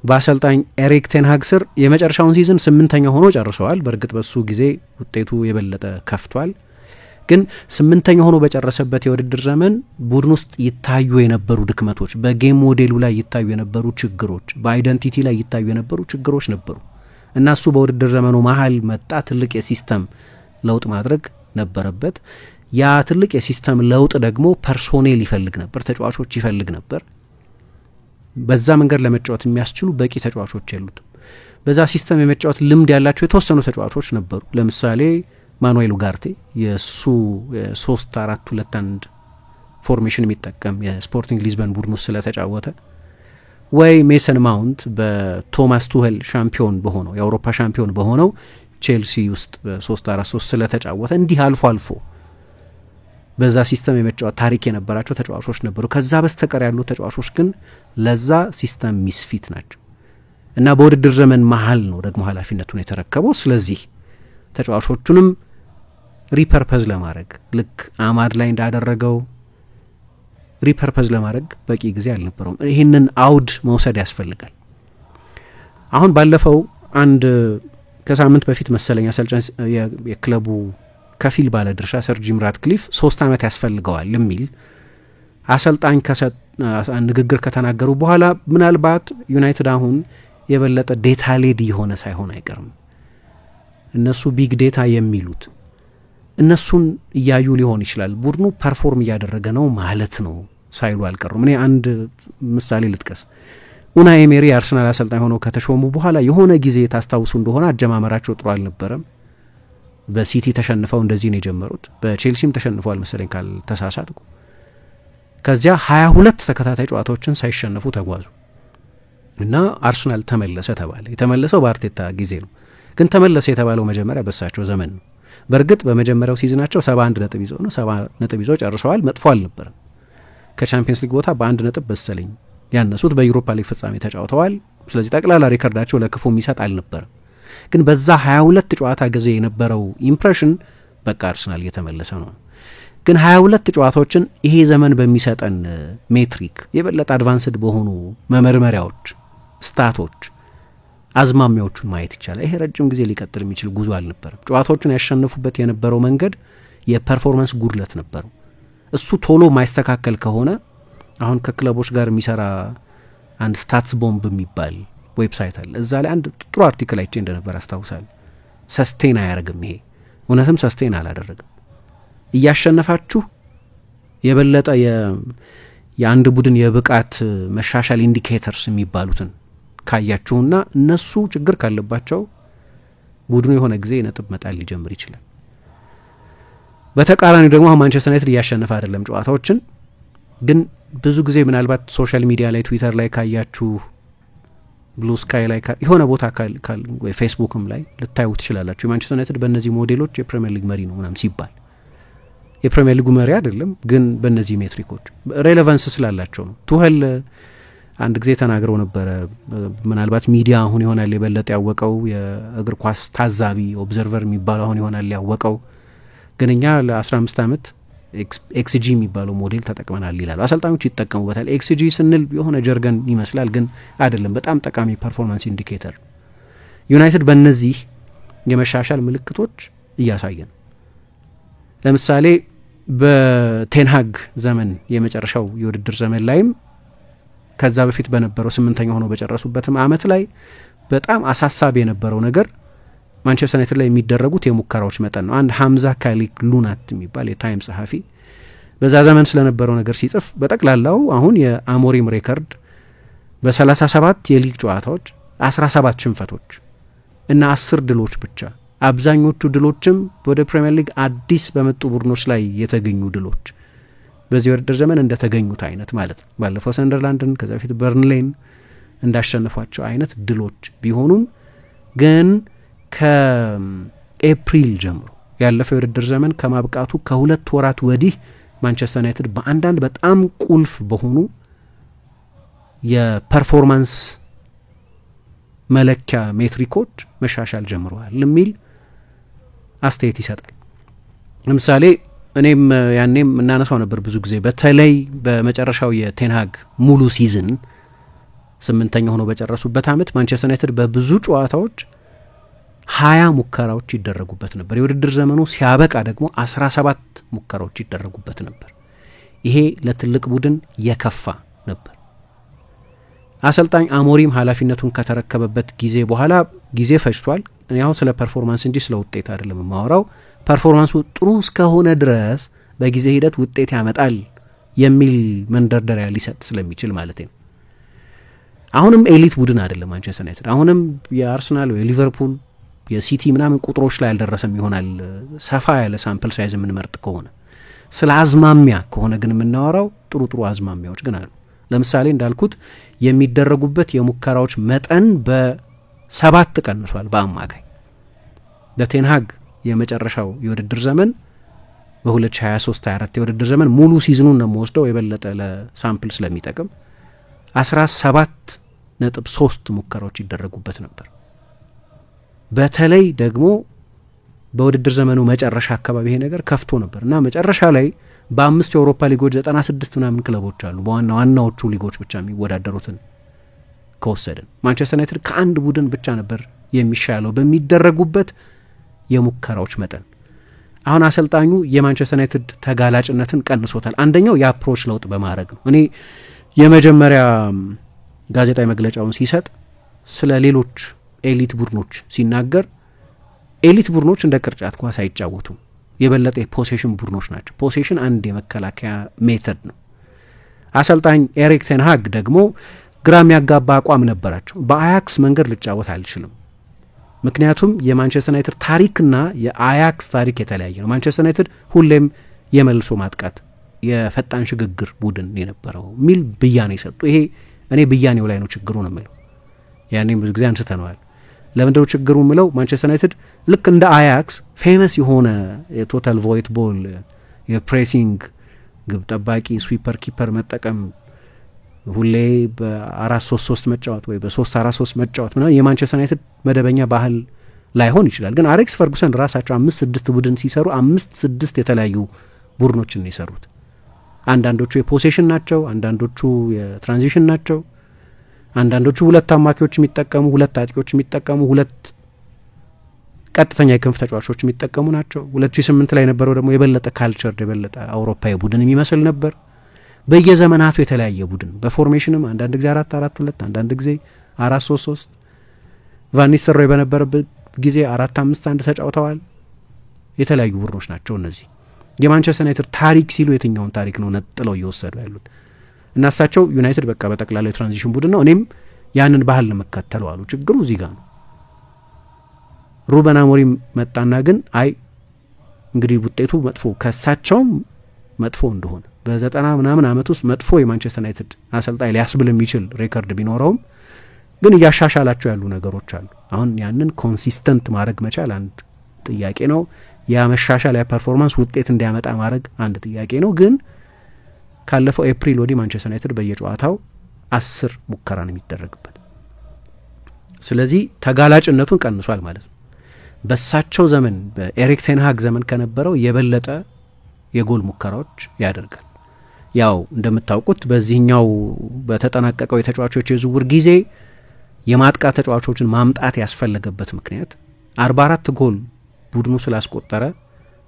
በአሰልጣኝ ኤሪክ ቴንሃግ ስር የመጨረሻውን ሲዝን 8ኛ ሆኖ ጨርሰዋል። በእርግጥ በሱ ጊዜ ውጤቱ የበለጠ ከፍቷል። ግን 8ኛ ሆኖ በጨረሰበት የውድድር ዘመን ቡድን ውስጥ ይታዩ የነበሩ ድክመቶች፣ በጌም ሞዴሉ ላይ ይታዩ የነበሩ ችግሮች፣ በአይደንቲቲ ላይ ይታዩ የነበሩ ችግሮች ነበሩ እና እሱ በውድድር ዘመኑ መሀል መጣ። ትልቅ የሲስተም ለውጥ ማድረግ ነበረበት። ያ ትልቅ የሲስተም ለውጥ ደግሞ ፐርሶኔል ይፈልግ ነበር፣ ተጫዋቾች ይፈልግ ነበር። በዛ መንገድ ለመጫወት የሚያስችሉ በቂ ተጫዋቾች የሉትም። በዛ ሲስተም የመጫወት ልምድ ያላቸው የተወሰኑ ተጫዋቾች ነበሩ። ለምሳሌ ማኑኤል ኡጋርቴ የሱ 3-4-2-1 ፎርሜሽን የሚጠቀም የስፖርቲንግ ሊዝበን ቡድን ውስጥ ስለተጫወተ፣ ወይ ሜሰን ማውንት በቶማስ ቱሄል ሻምፒዮን በሆነው የአውሮፓ ሻምፒዮን በሆነው ቼልሲ ውስጥ በ3-4-3 ስለተጫወተ እንዲህ አልፎ አልፎ በዛ ሲስተም የመጫወት ታሪክ የነበራቸው ተጫዋቾች ነበሩ። ከዛ በስተቀር ያሉ ተጫዋቾች ግን ለዛ ሲስተም ሚስፊት ናቸው እና በውድድር ዘመን መሀል ነው ደግሞ ኃላፊነቱን የተረከበው። ስለዚህ ተጫዋቾቹንም ሪፐርፐዝ ለማድረግ ልክ አማድ ላይ እንዳደረገው ሪፐርፐዝ ለማድረግ በቂ ጊዜ አልነበረውም። ይህንን አውድ መውሰድ ያስፈልጋል። አሁን ባለፈው አንድ ከሳምንት በፊት መሰለኝ አሰልጣኝ የክለቡ ከፊል ባለድርሻ ሰር ጂም ራትክሊፍ 3 ዓመት ያስፈልገዋል የሚል አሰልጣኝ ንግግር ከተናገሩ በኋላ ምናልባት ዩናይትድ አሁን የበለጠ ዴታ ሌድ የሆነ ሳይሆን አይቀርም። እነሱ ቢግ ዴታ የሚሉት እነሱን እያዩ ሊሆን ይችላል። ቡድኑ ፐርፎርም እያደረገ ነው ማለት ነው ሳይሉ አልቀሩም። እኔ አንድ ምሳሌ ልጥቀስ። ኡናይ ኤሜሪ አርሰናል አሰልጣኝ ሆነው ከተሾሙ በኋላ የሆነ ጊዜ ታስታውሱ እንደሆነ አጀማመራቸው ጥሩ አልነበረም። በሲቲ ተሸንፈው እንደዚህ ነው የጀመሩት። በቼልሲም ተሸንፈዋል መሰለኝ ካልተሳሳትኩ። ከዚያ 22 ተከታታይ ጨዋታዎችን ሳይሸነፉ ተጓዙ እና አርሰናል ተመለሰ ተባለ። የተመለሰው በአርቴታ ጊዜ ነው። ግን ተመለሰ የተባለው መጀመሪያ በሳቸው ዘመን ነው። በእርግጥ በመጀመሪያው ሲዝናቸው 71 ነጥብ ይዘው ነው 70 ነጥብ ይዘው ጨርሰዋል። መጥፎ አልነበረም። ከቻምፒየንስ ሊግ ቦታ በአንድ ነጥብ በሰለኝ ያነሱት። በዩሮፓ ሊግ ፍጻሜ ተጫውተዋል። ስለዚህ ጠቅላላ ሪከርዳቸው ለክፉ የሚሰጥ አልነበረም። ግን በዛ 22 ጨዋታ ጊዜ የነበረው ኢምፕሬሽን በቃ አርሰናል እየተመለሰ ነው። ግን 22 ጨዋታዎችን ይሄ ዘመን በሚሰጠን ሜትሪክ የበለጠ አድቫንስድ በሆኑ መመርመሪያዎች ስታቶች አዝማሚያዎቹን ማየት ይቻላል። ይሄ ረጅም ጊዜ ሊቀጥል የሚችል ጉዞ አልነበረም። ጨዋታዎቹን ያሸነፉበት የነበረው መንገድ የፐርፎርማንስ ጉድለት ነበረው። እሱ ቶሎ ማይስተካከል ከሆነ አሁን ከክለቦች ጋር የሚሰራ አንድ ስታትስ ቦምብ የሚባል ዌብሳይት አለ። እዛ ላይ አንድ ጥሩ አርቲክል አይቼ እንደነበር አስታውሳለሁ። ሰስቴን አያደርግም። ይሄ እውነትም ሰስቴን አላደረግም። እያሸነፋችሁ የበለጠ የአንድ ቡድን የብቃት መሻሻል ኢንዲኬተርስ የሚባሉትን ካያችሁና እነሱ ችግር ካለባቸው ቡድኑ የሆነ ጊዜ ነጥብ መጣል ሊጀምር ይችላል። በተቃራኒ ደግሞ ማንቸስተር ዩናይትድ እያሸነፈ አይደለም ጨዋታዎችን። ግን ብዙ ጊዜ ምናልባት ሶሻል ሚዲያ ላይ ትዊተር ላይ ካያችሁ ብሉ ስካይ ላይ የሆነ ቦታ ወይ ፌስቡክም ላይ ልታዩ ትችላላችሁ። የማንቸስተር ዩናይትድ በእነዚህ ሞዴሎች የፕሪሚየር ሊግ መሪ ነው ምናምን ሲባል የፕሪሚየር ሊጉ መሪ አይደለም፣ ግን በእነዚህ ሜትሪኮች ሬሌቫንስ ስላላቸው ነው። ቱኸል አንድ ጊዜ ተናግረው ነበረ። ምናልባት ሚዲያ አሁን ይሆናል የበለጠ ያወቀው፣ የእግር ኳስ ታዛቢ ኦብዘርቨር የሚባለው አሁን ይሆናል ያወቀው፣ ግን እኛ ለ15 ዓመት ኤክስጂ የሚባለው ሞዴል ተጠቅመናል ይላሉ። አሰልጣኞች ይጠቀሙበታል። ኤክስጂ ስንል የሆነ ጀርገን ይመስላል፣ ግን አይደለም። በጣም ጠቃሚ ፐርፎርማንስ ኢንዲኬተር። ዩናይትድ በእነዚህ የመሻሻል ምልክቶች እያሳየ ነው። ለምሳሌ በቴንሃግ ዘመን የመጨረሻው የውድድር ዘመን ላይም ከዛ በፊት በነበረው 8ኛ ሆኖ በጨረሱበትም አመት ላይ በጣም አሳሳቢ የነበረው ነገር ማንቸስተር ዩናይትድ ላይ የሚደረጉት የሙከራዎች መጠን ነው። አንድ ሐምዛ ካሊክ ሉናት የሚባል የታይም ጸሐፊ በዛ ዘመን ስለነበረው ነገር ሲጽፍ በጠቅላላው አሁን የአሞሪም ሬከርድ በ37 የሊግ ጨዋታዎች 17 ሽንፈቶች እና 10 ድሎች ብቻ፣ አብዛኞቹ ድሎችም ወደ ፕሪሚየር ሊግ አዲስ በመጡ ቡድኖች ላይ የተገኙ ድሎች በዚህ ውድድር ዘመን እንደተገኙት አይነት ማለት ነው። ባለፈው ሰንደርላንድን ከዛ በፊት በርንሌን እንዳሸነፏቸው አይነት ድሎች ቢሆኑም ግን ከኤፕሪል ጀምሮ ያለፈው የውድድር ዘመን ከማብቃቱ ከሁለት ወራት ወዲህ ማንቸስተር ዩናይትድ በአንዳንድ በጣም ቁልፍ በሆኑ የፐርፎርማንስ መለኪያ ሜትሪኮች መሻሻል ጀምረዋል የሚል አስተያየት ይሰጣል። ለምሳሌ እኔም ያኔም እናነሳው ነበር ብዙ ጊዜ በተለይ በመጨረሻው የቴንሃግ ሙሉ ሲዝን 8ኛ ሆኖ በጨረሱበት አመት ማንቸስተር ዩናይትድ በብዙ ጨዋታዎች 20 ሙከራዎች ይደረጉበት ነበር። የውድድር ዘመኑ ሲያበቃ ደግሞ 17 ሙከራዎች ይደረጉበት ነበር። ይሄ ለትልቅ ቡድን የከፋ ነበር። አሰልጣኝ አሞሪም ኃላፊነቱን ከተረከበበት ጊዜ በኋላ ጊዜ ፈጅቷል። እኔ አሁን ስለ ፐርፎርማንስ እንጂ ስለ ውጤት አይደለም የማወራው። ፐርፎርማንሱ ጥሩ እስከሆነ ድረስ በጊዜ ሂደት ውጤት ያመጣል የሚል መንደርደሪያ ሊሰጥ ስለሚችል ማለት ነው። አሁንም ኤሊት ቡድን አይደለም ማንቸስተር ዩናይትድ። አሁንም የአርሰናል ወይ ሊቨርፑል የሲቲ ምናምን ቁጥሮች ላይ አልደረሰም ይሆናል ሰፋ ያለ ሳምፕል ሳይዝ የምንመርጥ ከሆነ። ስለ አዝማሚያ ከሆነ ግን የምናወራው ጥሩ አዝማሚያዎች ግን አሉ። ለምሳሌ እንዳልኩት የሚደረጉበት የሙከራዎች መጠን በ7 ቀንሷል በአማካይ። በቴንሃግ የመጨረሻው የውድድር ዘመን በ2023-24 የውድድር ዘመን ሙሉ ሲዝኑን ነው የምወስደው የበለጠ ለሳምፕል ስለሚጠቅም 17.3 ሙከራዎች ይደረጉበት ነበር። በተለይ ደግሞ በውድድር ዘመኑ መጨረሻ አካባቢ ይሄ ነገር ከፍቶ ነበር እና መጨረሻ ላይ በ5 የአውሮፓ ሊጎች 96 ምናምን ክለቦች አሉ በዋናዎቹ ሊጎች ብቻ የሚወዳደሩትን ከወሰድን ማንቸስተር ዩናይትድ ከአንድ ቡድን ብቻ ነበር የሚሻለው በሚደረጉበት የሙከራዎች መጠን። አሁን አሰልጣኙ የማንቸስተር ዩናይትድ ተጋላጭነትን ቀንሶታል። አንደኛው የአፕሮች ለውጥ በማድረግ ነው። እኔ የመጀመሪያ ጋዜጣዊ መግለጫውን ሲሰጥ ስለ ሌሎች ኤሊት ቡድኖች ሲናገር ኤሊት ቡድኖች እንደ ቅርጫት ኳስ አይጫወቱም፣ የበለጠ የፖሴሽን ቡድኖች ናቸው። ፖሴሽን አንድ የመከላከያ ሜተድ ነው። አሰልጣኝ ኤሪክ ቴን ሃግ ደግሞ ግራ የሚያጋባ አቋም ነበራቸው። በአያክስ መንገድ ልጫወት አልችልም፣ ምክንያቱም የማንቸስተር ዩናይትድ ታሪክና የአያክስ ታሪክ የተለያየ ነው። ማንቸስተር ዩናይትድ ሁሌም የመልሶ ማጥቃት የፈጣን ሽግግር ቡድን የነበረው ሚል ብያኔ ሰጡ። ይሄ እኔ ብያኔው ላይ ነው ችግሩ ነው የምለው። ያኔም ብዙ ጊዜ አንስተነዋል። ለምንድነው ችግሩ የምለው? ማንቸስተር ዩናይትድ ልክ እንደ አያክስ ፌመስ የሆነ የቶታል ቮይት ቦል የፕሬሲንግ ግብ ጠባቂ ስዊፐር ኪፐር መጠቀም ሁሌ በ4-3-3 መጫወት ወይ በ3-4-3 መጫወት ምናምን የማንቸስተር ዩናይትድ መደበኛ ባህል ላይሆን ይችላል። ግን አሌክስ ፈርጉሰን ራሳቸው 5-6 ቡድን ሲሰሩ 5-6 የተለያዩ ቡድኖችን የሰሩት። አንዳንዶቹ የፖሴሽን ናቸው፣ አንዳንዶቹ የትራንዚሽን ናቸው፣ አንዳንዶቹ ሁለት አማካዮች የሚጠቀሙ፣ ሁለት አጥቂዎች የሚጠቀሙ፣ ሁለት ቀጥተኛ የክንፍ ተጫዋቾች የሚጠቀሙ ናቸው። 2008 ላይ የነበረው ደግሞ የበለጠ ካልቸር የበለጠ አውሮፓዊ ቡድን የሚመስል ነበር። በየዘመናቱ የተለያየ ቡድን በፎርሜሽንም አንዳንድ ጊዜ 4-4-2 አንዳንድ ጊዜ 4-3-3 ቫን ኒስተልሮይ በነበረበት ጊዜ 4-5-1 ተጫውተዋል። የተለያዩ ቡድኖች ናቸው እነዚህ። የማንቸስተር ዩናይትድ ታሪክ ሲሉ የትኛውን ታሪክ ነው ነጥለው እየወሰዱ ያሉት? እና እሳቸው ዩናይትድ በቃ በጠቅላላ የትራንዚሽን ቡድን ነው፣ እኔም ያንን ባህል ነው መከተለው አሉ። ችግሩ እዚህ ጋር ነው። ሩበን አሞሪም መጣና ግን አይ እንግዲህ ውጤቱ መጥፎ ከእሳቸውም መጥፎ እንደሆነ በ90 ምናምን ዓመት ውስጥ መጥፎ የማንቸስተር ዩናይትድ አሰልጣኝ ሊያስብል የሚችል ሬከርድ ቢኖረውም ግን እያሻሻላቸው ያሉ ነገሮች አሉ። አሁን ያንን ኮንሲስተንት ማድረግ መቻል አንድ ጥያቄ ነው። ያ መሻሻል ያ ፐርፎርማንስ ውጤት እንዲያመጣ ማድረግ አንድ ጥያቄ ነው። ግን ካለፈው ኤፕሪል ወዲህ ማንቸስተር ዩናይትድ በየጨዋታው 10 ሙከራ ነው የሚደረግበት። ስለዚህ ተጋላጭነቱን ቀንሷል ማለት ነው። በሳቸው ዘመን በኤሪክ ቴን ሃግ ዘመን ከነበረው የበለጠ የጎል ሙከራዎች ያደርጋል። ያው እንደምታውቁት በዚህኛው በተጠናቀቀው የተጫዋቾች የዝውውር ጊዜ የማጥቃት ተጫዋቾችን ማምጣት ያስፈለገበት ምክንያት 44 ጎል ቡድኑ ስላስቆጠረ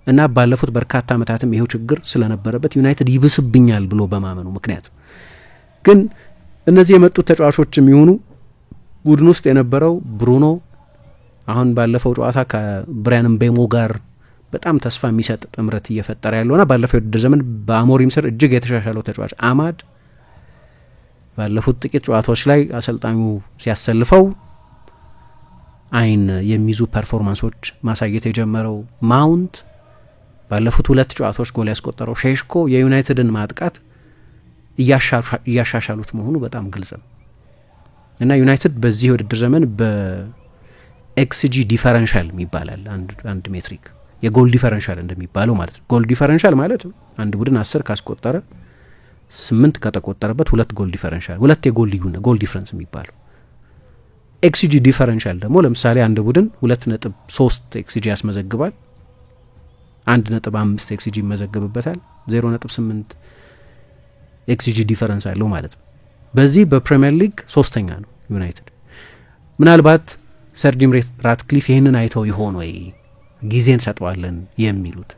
እና ባለፉት በርካታ ዓመታትም ይሄው ችግር ስለነበረበት ዩናይትድ ይብስብኛል ብሎ በማመኑ ምክንያት ግን እነዚህ የመጡት ተጫዋቾች የሚሆኑ ቡድኑ ውስጥ የነበረው ብሩኖ አሁን ባለፈው ጨዋታ ከብራያን ምቤሞ ጋር በጣም ተስፋ የሚሰጥ ጥምረት እየፈጠረ ያለውና ባለፈው የውድድር ዘመን በአሞሪም ስር እጅግ የተሻሻለው ተጫዋች አማድ ባለፉት ጥቂት ጨዋታዎች ላይ አሰልጣኙ ሲያሰልፈው አይን የሚይዙ ፐርፎርማንሶች ማሳየት የጀመረው ማውንት ባለፉት 2 ጨዋታዎች ጎል ያስቆጠረው ሼሽኮ የዩናይትድን ማጥቃት እያሻሻሉት መሆኑ በጣም ግልጽ ነው እና ዩናይትድ በዚህ የውድድር ዘመን በኤክስጂ ዲፈረንሻል ይባላል አንድ ሜትሪክ የጎል ዲፈረንሻል እንደሚባለው ማለት ነው። ጎል ዲፈረንሻል ማለት አንድ ቡድን 10 ካስቆጠረ 8 ከተቆጠረበት 2 ጎል ዲፈረንሻል 2 የጎል ልዩነት ጎል ዲፈረንስ የሚባለው። ኤክስጂ ዲፈረንሻል ደግሞ ለምሳሌ አንድ ቡድን 2.3 ኤክስጂ ያስመዘግባል፣ 1.5 ኤክስጂ ይመዘግብበታል፣ 0.8 ኤክስጂ ዲፈረንስ አለው ማለት ነው። በዚህ በፕሪሚየር ሊግ 3ኛ ነው ዩናይትድ። ምናልባት ሰር ጂም ራትክሊፍ ይህንን አይተው ይሆን ወይ ጊዜን ሰጠዋለን የሚሉት?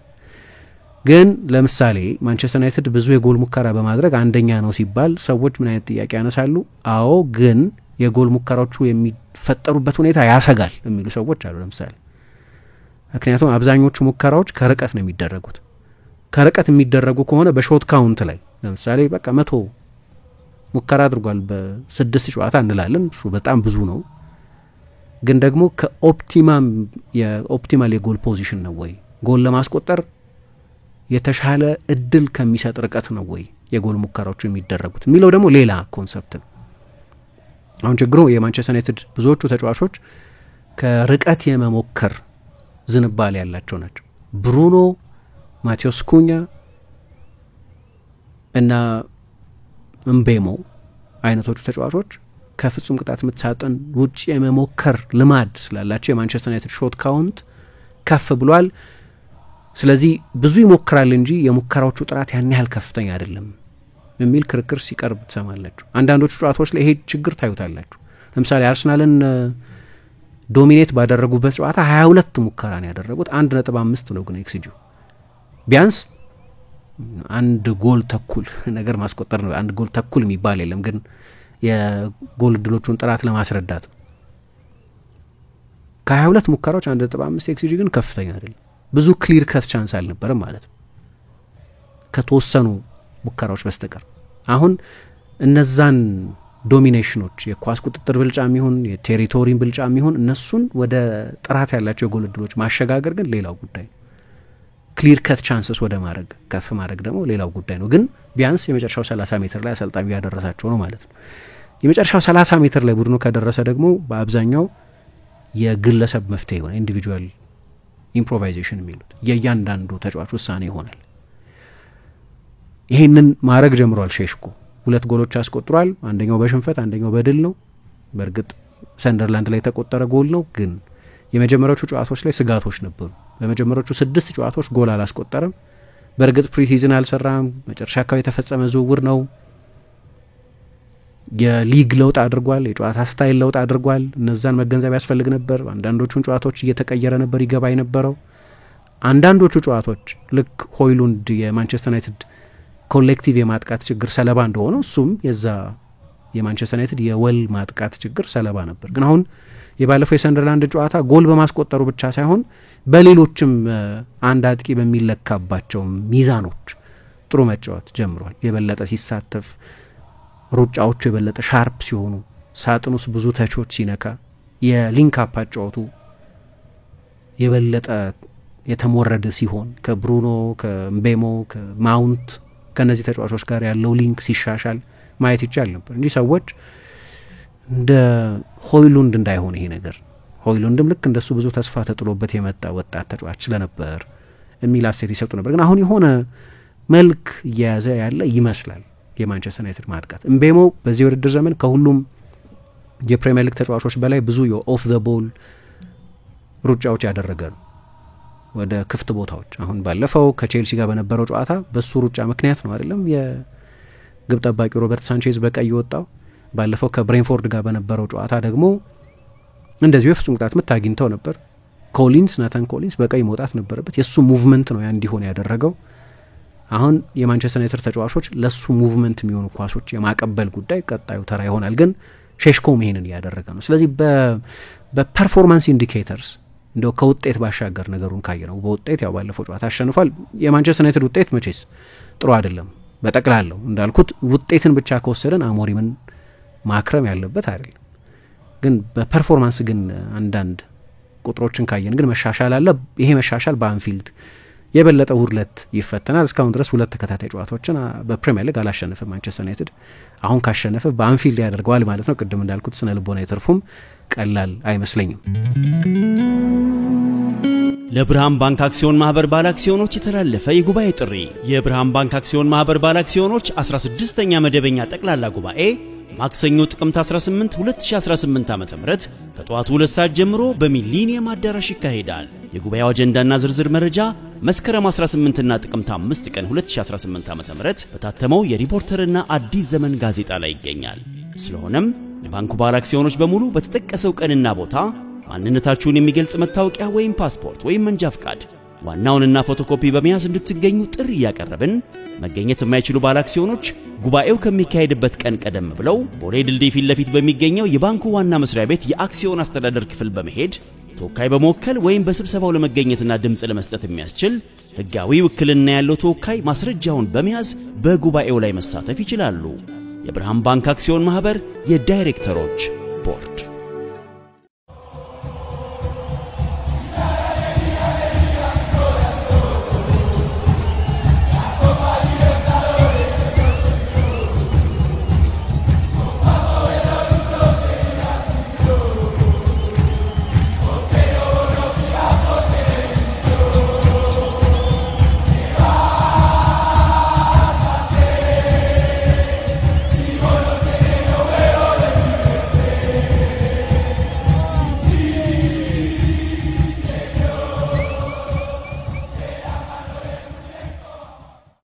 ግን ለምሳሌ ማንቸስተር ዩናይትድ ብዙ የጎል ሙከራ በማድረግ አንደኛ ነው ሲባል ሰዎች ምን አይነት ጥያቄ ያነሳሉ? አዎ ግን የጎል ሙከራዎቹ የሚፈጠሩበት ሁኔታ ያሰጋል የሚሉ ሰዎች አሉ። ለምሳሌ ምክንያቱም አብዛኞቹ ሙከራዎች ከርቀት ነው የሚደረጉት። ከርቀት የሚደረጉ ከሆነ በሾት ካውንት ላይ ለምሳሌ በቃ 100 ሙከራ አድርጓል በ6 ጨዋታ እንላለን፣ እሱ በጣም ብዙ ነው። ግን ደግሞ የኦፕቲማል የጎል ፖዚሽን ነው ወይ ጎል ለማስቆጠር የተሻለ እድል ከሚሰጥ ርቀት ነው ወይ የጎል ሙከራዎቹ የሚደረጉት የሚለው ደግሞ ሌላ ኮንሰፕት ነው። አሁን ችግሩ የማንቸስተር ዩናይትድ ብዙዎቹ ተጫዋቾች ከርቀት የመሞከር ዝንባሌ ያላቸው ናቸው። ብሩኖ፣ ማቴዎስ ኩኛ እና ምቤሞ አይነቶቹ ተጫዋቾች ከፍጹም ቅጣት ምት ሳጥን ውጭ የመሞከር ልማድ ስላላቸው የማንቸስተር ዩናይትድ ሾት ካውንት ከፍ ብሏል። ስለዚህ ብዙ ይሞክራል እንጂ የሙከራዎቹ ጥራት ያን ያህል ከፍተኛ አይደለም የሚል ክርክር ሲቀርብ ትሰማላችሁ። አንዳንዶቹ ጨዋታዎች ላይ ይሄ ችግር ታዩታላችሁ። ለምሳሌ አርሰናልን ዶሚኔት ባደረጉበት ጨዋታ 22 ሙከራ ነው ያደረጉት፣ 1.5 ነው ግን ኤክስጂው ቢያንስ አንድ ጎል ተኩል ነገር ማስቆጠር ነው። አንድ ጎል ተኩል የሚባል የለም ግን የጎል እድሎቹን ጥራት ለማስረዳት ከ22 ሙከራዎች 1.5 ኤክስጂ ግን ከፍተኛ አይደለም። ብዙ ክሊር ከት ቻንስ አልነበረም ማለት ነው ከተወሰኑ ሙከራዎች በስተቀር። አሁን እነዛን ዶሚኔሽኖች የኳስ ቁጥጥር ብልጫም ይሁን የቴሪቶሪ ብልጫም ይሁን እነሱን ወደ ጥራት ያላቸው የጎል እድሎች ማሸጋገር ግን ሌላው ጉዳይ ነው። ክሊር ከት ቻንስስ ወደ ማድረግ ከፍ ማድረግ ደግሞ ሌላው ጉዳይ ነው። ግን ቢያንስ የመጨረሻው 30 ሜትር ላይ አሰልጣኙ ያደረሳቸው ነው ማለት ነው። የመጨረሻው 30 ሜትር ላይ ቡድኑ ከደረሰ ደግሞ በአብዛኛው የግለሰብ መፍትሄ ይሆናል፣ ኢንዲቪጁዋል ኢምፕሮቫይዜሽን የሚሉት የእያንዳንዱ ተጫዋች ውሳኔ ይሆናል። ይሄንን ማድረግ ጀምሯል ሼሽኮ። 2 ጎሎች አስቆጥሯል። አንደኛው በሽንፈት አንደኛው በድል ነው። በእርግጥ ሰንደርላንድ ላይ የተቆጠረ ጎል ነው፣ ግን የመጀመሪያዎቹ ጨዋታዎች ላይ ስጋቶች ነበሩ። በመጀመሪያዎቹ 6 ጨዋታዎች ጎል አላስቆጠረም። በርግጥ ፕሪሲዝን አልሰራም፣ መጨረሻ አካባቢ የተፈጸመ ዝውውር ነው። የሊግ ለውጥ አድርጓል፣ የጨዋታ ስታይል ለውጥ አድርጓል። እነዛን መገንዘብ ያስፈልግ ነበር። አንዳንዶቹን ጨዋታዎች እየተቀየረ ነበር ይገባ የነበረው። አንዳንዶቹ ጨዋታዎች ልክ ሆይሉንድ የማንቸስተር ዩናይትድ ኮሌክቲቭ የማጥቃት ችግር ሰለባ እንደሆነ እሱም የዛ የማንቸስተር ዩናይትድ የወል ማጥቃት ችግር ሰለባ ነበር። ግን አሁን የባለፈው የሰንደርላንድ ጨዋታ ጎል በማስቆጠሩ ብቻ ሳይሆን በሌሎችም አንድ አጥቂ በሚለካባቸው ሚዛኖች ጥሩ መጫወት ጀምሯል። የበለጠ ሲሳተፍ፣ ሩጫዎቹ የበለጠ ሻርፕ ሲሆኑ፣ ሳጥን ውስጥ ብዙ ተቾች ሲነካ፣ የሊንክ አፕ አጫወቱ የበለጠ የተሞረደ ሲሆን፣ ከብሩኖ ከምቤሞ ከማውንት ከነዚህ ተጫዋቾች ጋር ያለው ሊንክ ሲሻሻል ማየት ይቻል ነበር እንጂ ሰዎች እንደ ሆይሉንድ እንዳይሆን ይሄ ነገር ሆይሉንድም ልክ እንደሱ ብዙ ተስፋ ተጥሎበት የመጣ ወጣት ተጫዋች ስለነበር የሚል አስተያየት ይሰጡ ነበር። ግን አሁን የሆነ መልክ እየያዘ ያለ ይመስላል የማንቸስተር ዩናይትድ ማጥቃት። እምቤሞ በዚህ ውድድር ዘመን ከሁሉም የፕሪሚየር ሊግ ተጫዋቾች በላይ ብዙ የኦፍ ዘ ቦል ሩጫዎች ያደረገ ነው ወደ ክፍት ቦታዎች። አሁን ባለፈው ከቼልሲ ጋር በነበረው ጨዋታ በሱ ሩጫ ምክንያት ነው አይደለም የግብ ጠባቂ ሮበርት ሳንቼዝ በቀይ ወጣው። ባለፈው ከብሬንፎርድ ጋር በነበረው ጨዋታ ደግሞ እንደዚሁ የፍጹም ቅጣት ምት አግኝተው ነበር። ናታን ኮሊንስ በቀይ መውጣት ነበረበት። የሱ ሙቭመንት ነው ያ እንዲሆን ያደረገው። አሁን የማንቸስተር ዩናይትድ ተጫዋቾች ለሱ ሙቭመንት የሚሆኑ ኳሶች የማቀበል ጉዳይ ቀጣዩ ተራ ይሆናል። ግን ሼሽኮም ይሄንን እያደረገ ነው። ስለዚህ በፐርፎርማንስ ኢንዲኬተርስ እንደው ከውጤት ባሻገር ነገሩን ካየ ነው በውጤት ያው ባለፈው ጨዋታ አሸንፏል። የማንቸስተር ዩናይትድ ውጤት መቼስ ጥሩ አይደለም በጠቅላላው እንዳልኩት። ውጤትን ብቻ ከወሰደን አሞሪምን ማክረም ያለበት አይደለም። ግን በፐርፎርማንስ ግን አንዳንድ ቁጥሮችን ካየን ግን መሻሻል አለ። ይሄ መሻሻል በአንፊልድ የበለጠ ውርለት ይፈተናል። እስካሁን ድረስ 2 ተከታታይ ጨዋታዎችን በፕሪሚየር ሊግ አላሸነፈም ማንቸስተር ዩናይትድ። አሁን ካሸነፈ በአንፊልድ ያደርገዋል ማለት ነው። ቅድም እንዳልኩት ስነ ልቦና ይተርፉም ቀላል አይመስለኝም። ለብርሃን ባንክ አክሲዮን ማህበር ባለ አክሲዮኖች የተላለፈ የጉባኤ ጥሪ። የብርሃን ባንክ አክሲዮን ማህበር ባለ አክሲዮኖች 16ኛ መደበኛ ጠቅላላ ጉባኤ ማክሰኞ ጥቅምት 18 2018 ዓ.ም ከጠዋቱ 2 ሰዓት ጀምሮ በሚሊኒየም አዳራሽ ይካሄዳል። የጉባኤው አጀንዳና ዝርዝር መረጃ መስከረም 18 እና ጥቅምት 5 ቀን 2018 ዓ.ም በታተመው የሪፖርተርና አዲስ ዘመን ጋዜጣ ላይ ይገኛል። ስለሆነም የባንኩ ባለ አክሲዮኖች በሙሉ በተጠቀሰው ቀንና ቦታ ማንነታችሁን የሚገልጽ መታወቂያ ወይም ፓስፖርት ወይም መንጃ ፍቃድ ዋናውንና ፎቶኮፒ በመያዝ እንድትገኙ ጥሪ ያቀረብን። መገኘት የማይችሉ ባለ አክሲዮኖች ጉባኤው ከሚካሄድበት ቀን ቀደም ብለው ቦሌ ድልድይ ፊት ለፊት በሚገኘው የባንኩ ዋና መስሪያ ቤት የአክሲዮን አስተዳደር ክፍል በመሄድ ተወካይ በመወከል ወይም በስብሰባው ለመገኘትና ድምጽ ለመስጠት የሚያስችል ህጋዊ ውክልና ያለው ተወካይ ማስረጃውን በመያዝ በጉባኤው ላይ መሳተፍ ይችላሉ። የብርሃን ባንክ አክሲዮን ማህበር የዳይሬክተሮች ቦርድ